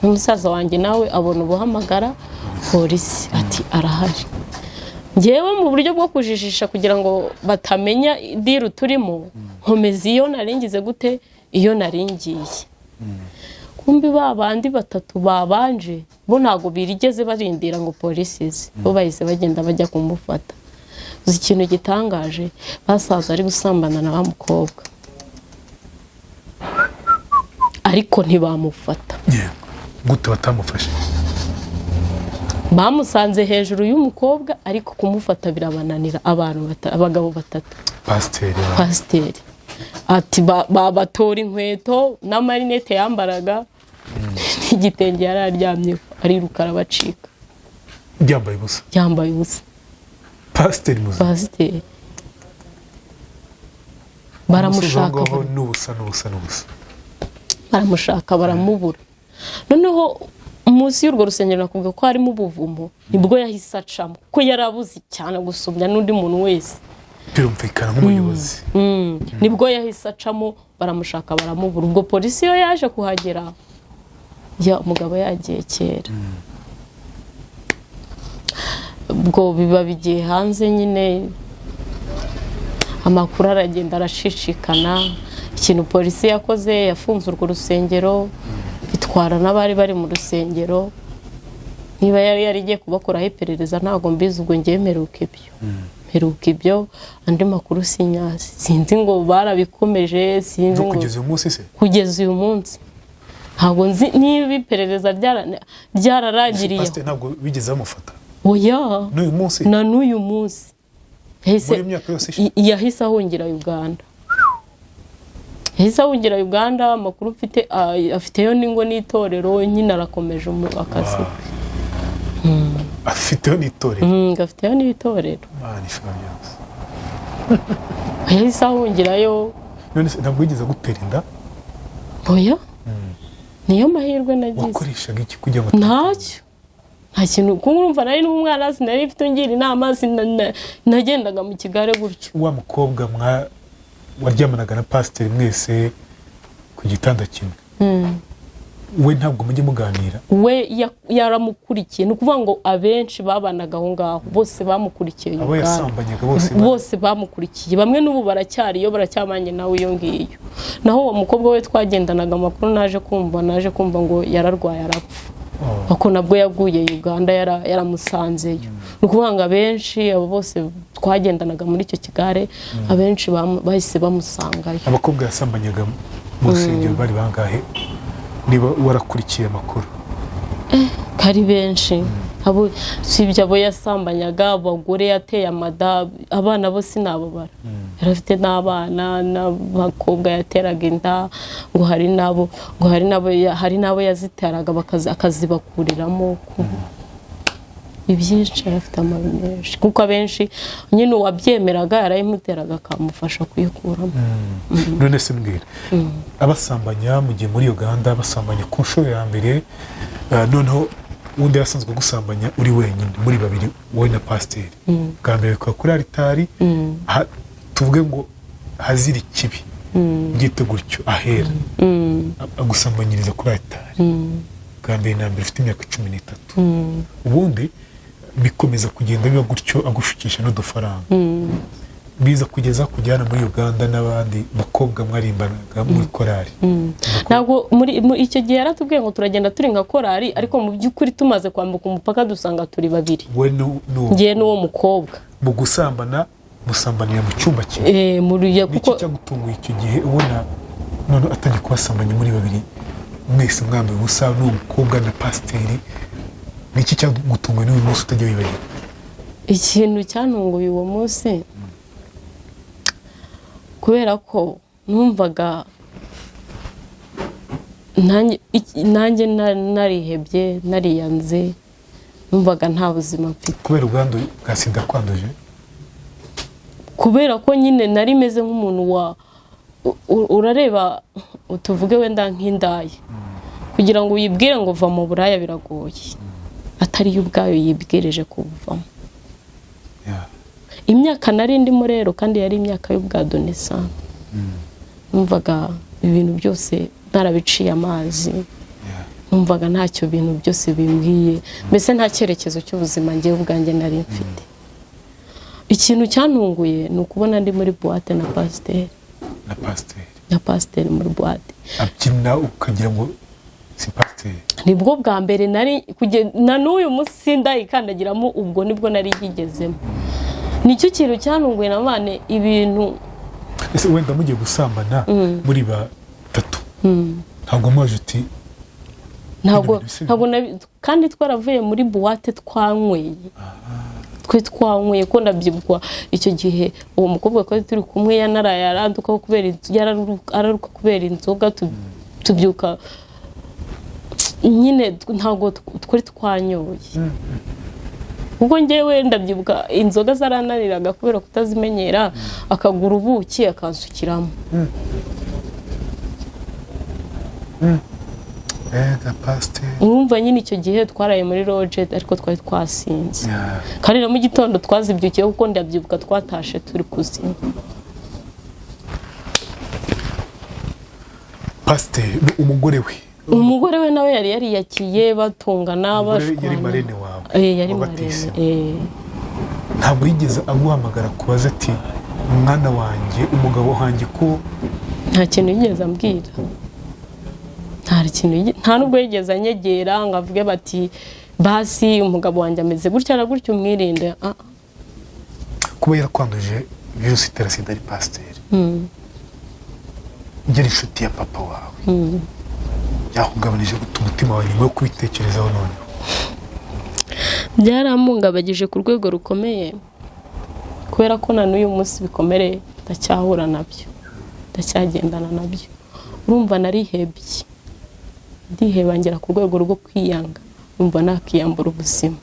umusaza wanjye nawe abona ubuhamagara polisi ati arahari ngewe mu buryo bwo kujijisha kugira ngo batamenya diru turimo nkomeza iyo naringize gute iyo naringiye kumbi babandi batatu babanje bo ntago birigeze barindira ngo polisi ize bo bahise bagenda bajya kumufata uzi ikintu gitangaje basaza ari gusambana na wa mukobwa ariko ntibamufata gute batamufashe bamusanze hejuru y'umukobwa ariko kumufata birabananira abagabo batatu pasiteri ati babatora inkweto n'amarinete yambaraga n'igitenge yari aryamyeho ariruka arabacika yambaye ubusa pasiteri baramushaka baramushaka baramubura noneho munsi y'urwo rusengero nakubwiye ko harimo ubuvumo nibwo yahise acamo ko yarabuze cyane gusumya n'undi muntu wese birumvikana nk'umuyobozi nibwo yahise acamo baramushaka baramubura ubwo polisi yo yaje kuhagera umugabo yagiye kera ubwo biba bigiye hanze nyine amakuru aragenda arashishikana ikintu polisi yakoze yafunze urwo rusengero itwara n'abari bari mu rusengero niba yari igiye kubakoraho iperereza ntabwo mbizi ubwo ngiye mperuka ibyo andi makuru sinzi ngo barabikomeje sinzi ngo kugeza uyu munsi ntabwo nzi niba iperereza ryararangiriye pasiteri ntabwo bigeze bamufata oya n'uyu munsi yahise ahungira Uganda amakuru mfite afiteyo n'ingo n'itorero nyine arakomeje akazi afiteyo n'itorero yahise ahungirayo none ntabwo wigeze gutera inda oya niyo mahirwe nagize wakoreshaga iki kugira ngo ntacyo nta kintu kuko urumva nari n'umwana sinari mfite ngira inama nagendaga mu kigare gutyo wa mukobwa waryamanaga na pasiteri mwese ku gitanda kimwe we ntabwo mujye muganira we yaramukurikiye ni ukuvuga ngo abenshi babanaga aho ngaho bose bamukurikiye abo yasambanyaga bose bamukurikiye bamwe n'ubu baracyariyo baracyamanye nawe iyo ngiyo naho uwo mukobwa we twagendanaga amakuru naje kumva ngo yararwaye arapfa ako nabwo yaguye Uganda yaramusanzeyo ni ukuvuga ngo abenshi abo bose twagendanaga muri icyo kigare abenshi bahise bamusangayo abakobwa yasambanyaga mu rusengero bari bangahe niba warakurikiye amakuru kari benshi sibyo abo yasambanyaga abagore yateye amada abana bo sinababara yarafite n'abana n'abakobwa yateraga inda ngo hari nabo yaziteraga akazibakuriramo ibyinshi yarafite amabi menshi kuko abenshi nyine uwabyemeraga yarayimuteraga akamufasha kuyikuramo none se mbwira abasambanya mu gihe muri Uganda basambanya ku nshuro ya mbere noneho undi yasanzwe gusambanya uri wenyine muri babiri wowe na pasiteri bwa mbere bikaba kuri aritari tuvuge ngo hazira ikibi byite gutyo ahera agusambanyiriza kuri aritari bwa mbere na mbere ufite imyaka 13 ubundi bikomeza kugenda biba gutyo agushukisha n'udufaranga biza kugeza kujyana muri Uganda n'abandi bakobwa mwarimbanaga muri korari ntabwo muri icyo gihe yaratubwiye ngo turagenda turi nka korari ariko mu by'ukuri tumaze kwambuka umupaka dusanga turi babiri ngiye n'uwo mukobwa mu gusambana musambanira mu cyumba kimwe kuko cyagutunguye icyo gihe ubona none atangiye kubasambanya muri babiri mwese mwambaye ubusa n'uwo mukobwa na pasiteri niki cyagutunguye n'uyu munsi utajya wibagira ikintu cyantunguye uwo munsi kubera ko numvaga nanjye narihebye nariyanze numvaga nta buzima mfite kubera ubwandu bwa sida kwanduje kubera ko nyine nari meze nk'umuntu urareba utuvuge wenda nk'indaye kugira ngo uyibwire ngo va mu buraya biragoye atari yo ubwayo yibwireje kubuvamo imyaka nari ndimo rero kandi yari imyaka y'ubwadonesa numvaga ibintu byose narabiciye amazi numvaga ntacyo bintu byose bimbwiye mbese nta cyerekezo cy'ubuzima ngiye ubwanjye nari mfite ikintu cyantunguye ni ukubona ndi muri boîte na pasiteri muri boîte abyina ukagira ngo si pasiteri nibwo bwa mbere nari na n'uyu munsi ndayikandagiramo ubwo nibwo nari yigezemo nicyo kintu cyantunguye nabane ibintu ese wenda mugiye gusambana muri batatu ntabwo mwaje uti ntabwo kandi twaravuye muri boîte twanyweye ko ndabyibukwa icyo gihe uwo mukobwa ko turi kumwe yanaraye aranduka kubera inzoga tubyuka nyine ntabwo twari twanyoye ubwo ngewe ndabyibuka inzoga zarananiraga kubera kutazimenyera akagura ubuki akansukiramo urumva nyine icyo gihe twaraye muri loge ariko twari twasinze kandi na mu gitondo twazibyukiye kuko ndabyibuka twatashe turi kuzima pasiteri umugore we nawe yari yariyakiye batungana bashwana yari marene wawe yari marene ntabwo yigeze aguhamagara kubaza ati umwana wanjye umugabo wanjye ko nta kintu yigeze ambwira nta nubwo yigeze anyegera ngo avuge bati basi umugabo wanjye ameze gutya na gutya umwirinde kuba yarakwanduje virusi itera sida ari pasiteri ugera inshuti ya papa wawe yakugabanije guta umutima wawe nyuma yo kubitekerezaho noneho byarampungabagije ku rwego rukomeye kubera ko na n'uyu munsi bikomere ndacyahura nabyo ndacyagendana nabyo urumva narihebye ndiheba ngera ku rwego rwo kwiyanga numva nakiyambura ubuzima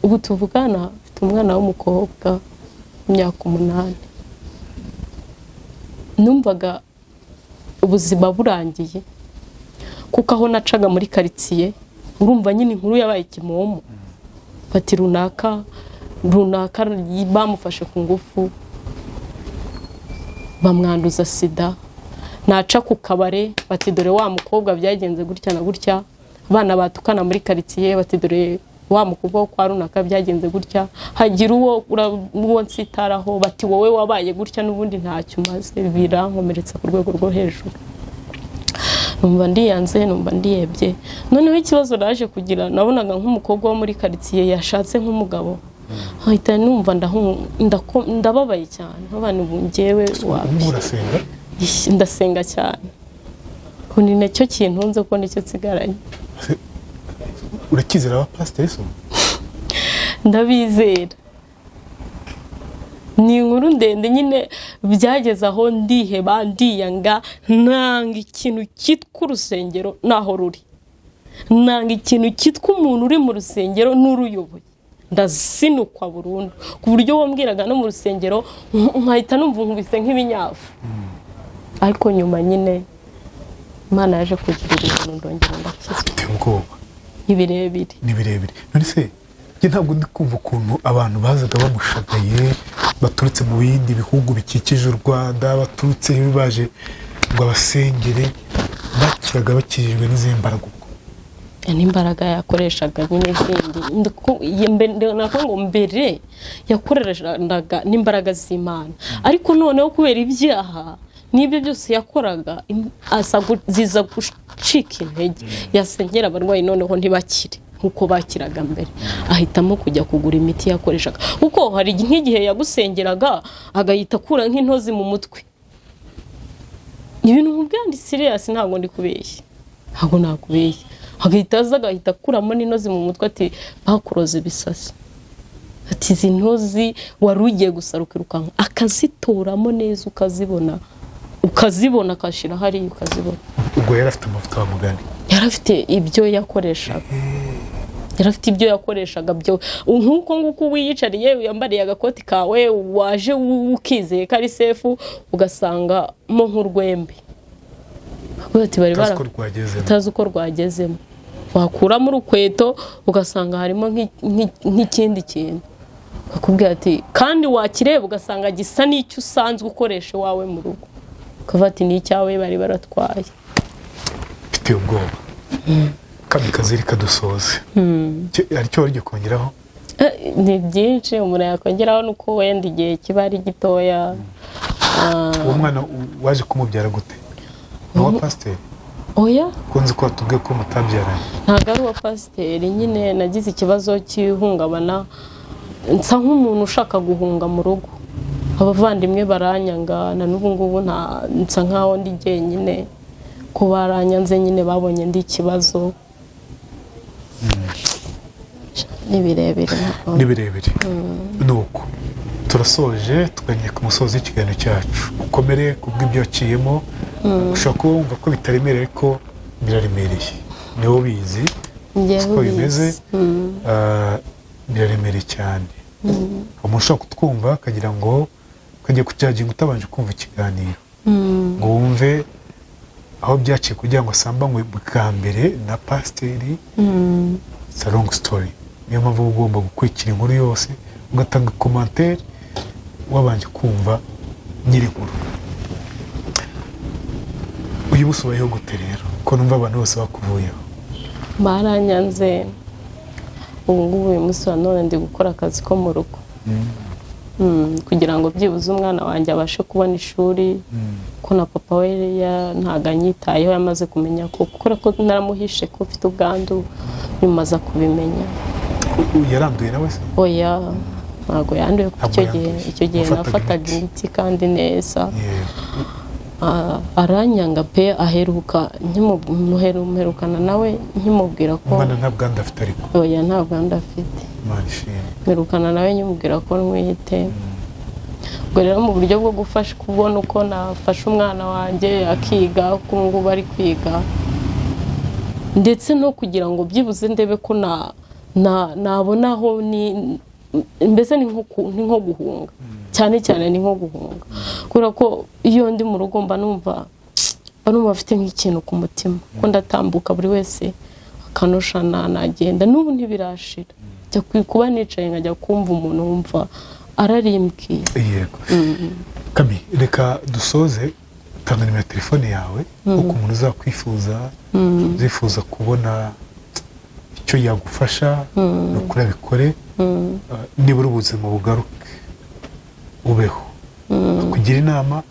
ubu tuvugana mfite umwana w'umukobwa w'imyaka 8 numvaga ubuzima burangiye kuko aho nacaga muri karitsiye urumva nyine inkuru yabaye ikimomo bati runaka bamufashe ku ngufu bamwanduza sida naca ku kabare bati dore wa mukobwa byagenze gutya na gutya abana batukana muri karitsiye bati dore wa mukobwa wo kwa runaka byagenze gutya hagira uwo nsitaraho bati wowe wabaye gutya n'ubundi ntacyo umaze birankomeretsa ku rwego rwo hejuru numva ndiyanze numva ndiyebye noneho ikibazo naje kugira nabonaga nk'umukobwa wo muri karitsiye yashatse nk'umugabo ahita numva ndababaye cyane abana ubu ngewe urasenga ndasenga cyane ubu ni nacyo kintu nzi ko nicyo nsigaranye urakizera abapasiteri se ndabizera ni inkuru ndende nyine byageze aho ndiheba ndiyanga nanga ikintu cyitwa urusengero naho ruri nanga ikintu cyitwa umuntu uri mu rusengero n'uruyoboye ndazinukwa burundu ku buryo wambwiraga no mu rusengero nkahita numva nkubise nk'ibinyafu ariko nyuma nyine Imana yaje kugirira ibintu ndongera ndakizwa ubwoba ni birebire none se njye ntabwo ndi kumva ukuntu abantu bazaga bamushagaye baturutse mu bindi bihugu bikikije u Rwanda baturutse baje ngo abasengere bakiraga bakijijwe n'izindi mbaraga ubwo n'imbaraga yakoreshaga nyine zindi ngo mbere yakoreshaga n'imbaraga z'Imana ariko noneho kubera ibyaha n'ibyo byose yakoraga ziza gucika intege yasengera abarwayi noneho ntibakire nkuko bakiraga mbere ahitamo kujya kugura imiti yakoreshaga kuko hari nk'igihe yagusengeraga agahita akura nk'intozi mu mutwe ibintu nk'ubwandi serious ntabwo ndi kubeshya ntabwo nakubeshya agahita akuramo n'intozi mu mutwe ati bakuroze bisasi ati izi ntozi wari ugiye gusaruka irukanka akazitoramo neza ukazibona ukazibona akashira hari ukazibona. Ubwo yari afite amavuta wa mugani, yari afite ibyo yakoreshaga byo nkuko nguko wiyicariye uyambariye agakoti kawe waje ukizeye kari sefu ugasanga mo nk'urwembe ati bari tazi uko rwagezemo wakuramo urukweto ugasanga harimo nk'ikindi kintu akubwira ati kandi wakireba ugasanga gisa n'icyo usanzwe ukoresha wawe mu rugo ukavuga ati ni icyawe bari baratwaye. Mfite ubwoba kandi kaziri kadusoze aricyo wari kongeraho? Ni byinshi umuntu yakongeraho nuko wenda igihe kiba ari gitoya. Uwo mwana waje kumubyara gute? N'uwa pasiteri? Oya, kunzi ko watubwiye ko mutabyaranye. Ntabwo ari uwa pasiteri, nyine nagize ikibazo cy'ihungabana nsa nk'umuntu ushaka guhunga mu rugo, abavandimwe baranyanga na n'ubu ngubu nsa nkaho ndi jyenyine ko baranyanze nyine babonye ndi ikibazo. Ni birebire nuko turasoje tuganye ku musozi w'ikiganiro cyacu. Ukomere kubw'ibyo waciyemo, ushobora kuba wumva ko bitaremereye ko biraremereye, niwo bizi uko bimeze. Biraremereye cyane. Umuntu ushobora kutwumva akagira ngo ukajya kucyaginga utabanje kumva ikiganiro ngo wumve aho byaciye kugira ngo asambanywe bwa mbere na pasiteri. It's a long story. Niyo mpamvu ugomba gukurikira inkuru yose ugatanga commentaire wabanje kumva nyiri inkuru. Uyu busubayeho gute rero ko numva abantu bose bakuvuyeho? Baranyanze. Ubu ngubu uyu munsi wa none ndi gukora akazi ko mu rugo kugira ngo byibuze umwana wanjye abashe kubona ishuri ko na papa we ntago anyitayeho, yamaze kumenya ko gukora ko naramuhishe ko ufite ubwandu bimaze kubimenya. Yaranduye nawe se? Oya, ntago yanduye kuko icyo gihe nafataga imiti kandi neza. Aranyanga pe aheruka muherukana nawe nkimubwira ko umwana nta bwandu afite ariko. Oya, nta bwandu afite. Mperukana nawe nkimubwira ko nwite. Ubwo rero mu buryo bwo gufasha kubona uko nafasha umwana wanjye akiga ko ngubu ari kwiga ndetse no kugira ngo byibuze ndebe ko nabonaho mbese ni nko guhunga cyane ni nko guhunga kubera ko iyo ndi mu rugo mba numva afite nk'ikintu ku mutima ko ndatambuka buri wese akanoshana nagenda n'ubu ntibirashira jya kuba nicaye nkajya kumva umuntu wumva ararimbwiye. Yego. Kami, reka dusoze. Tanga nimero ya telefone yawe uko umuntu uzakwifuza zifuza kubona icyo yagufasha no kuri abikore nibura ubuzima bugaruke ubeho kugira inama.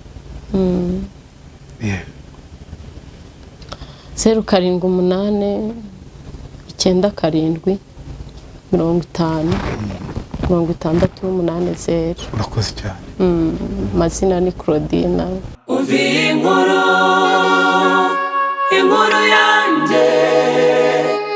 078 9 7 50 Urakoze cyane. Mazina ni Claudine. Uvi inkuru ya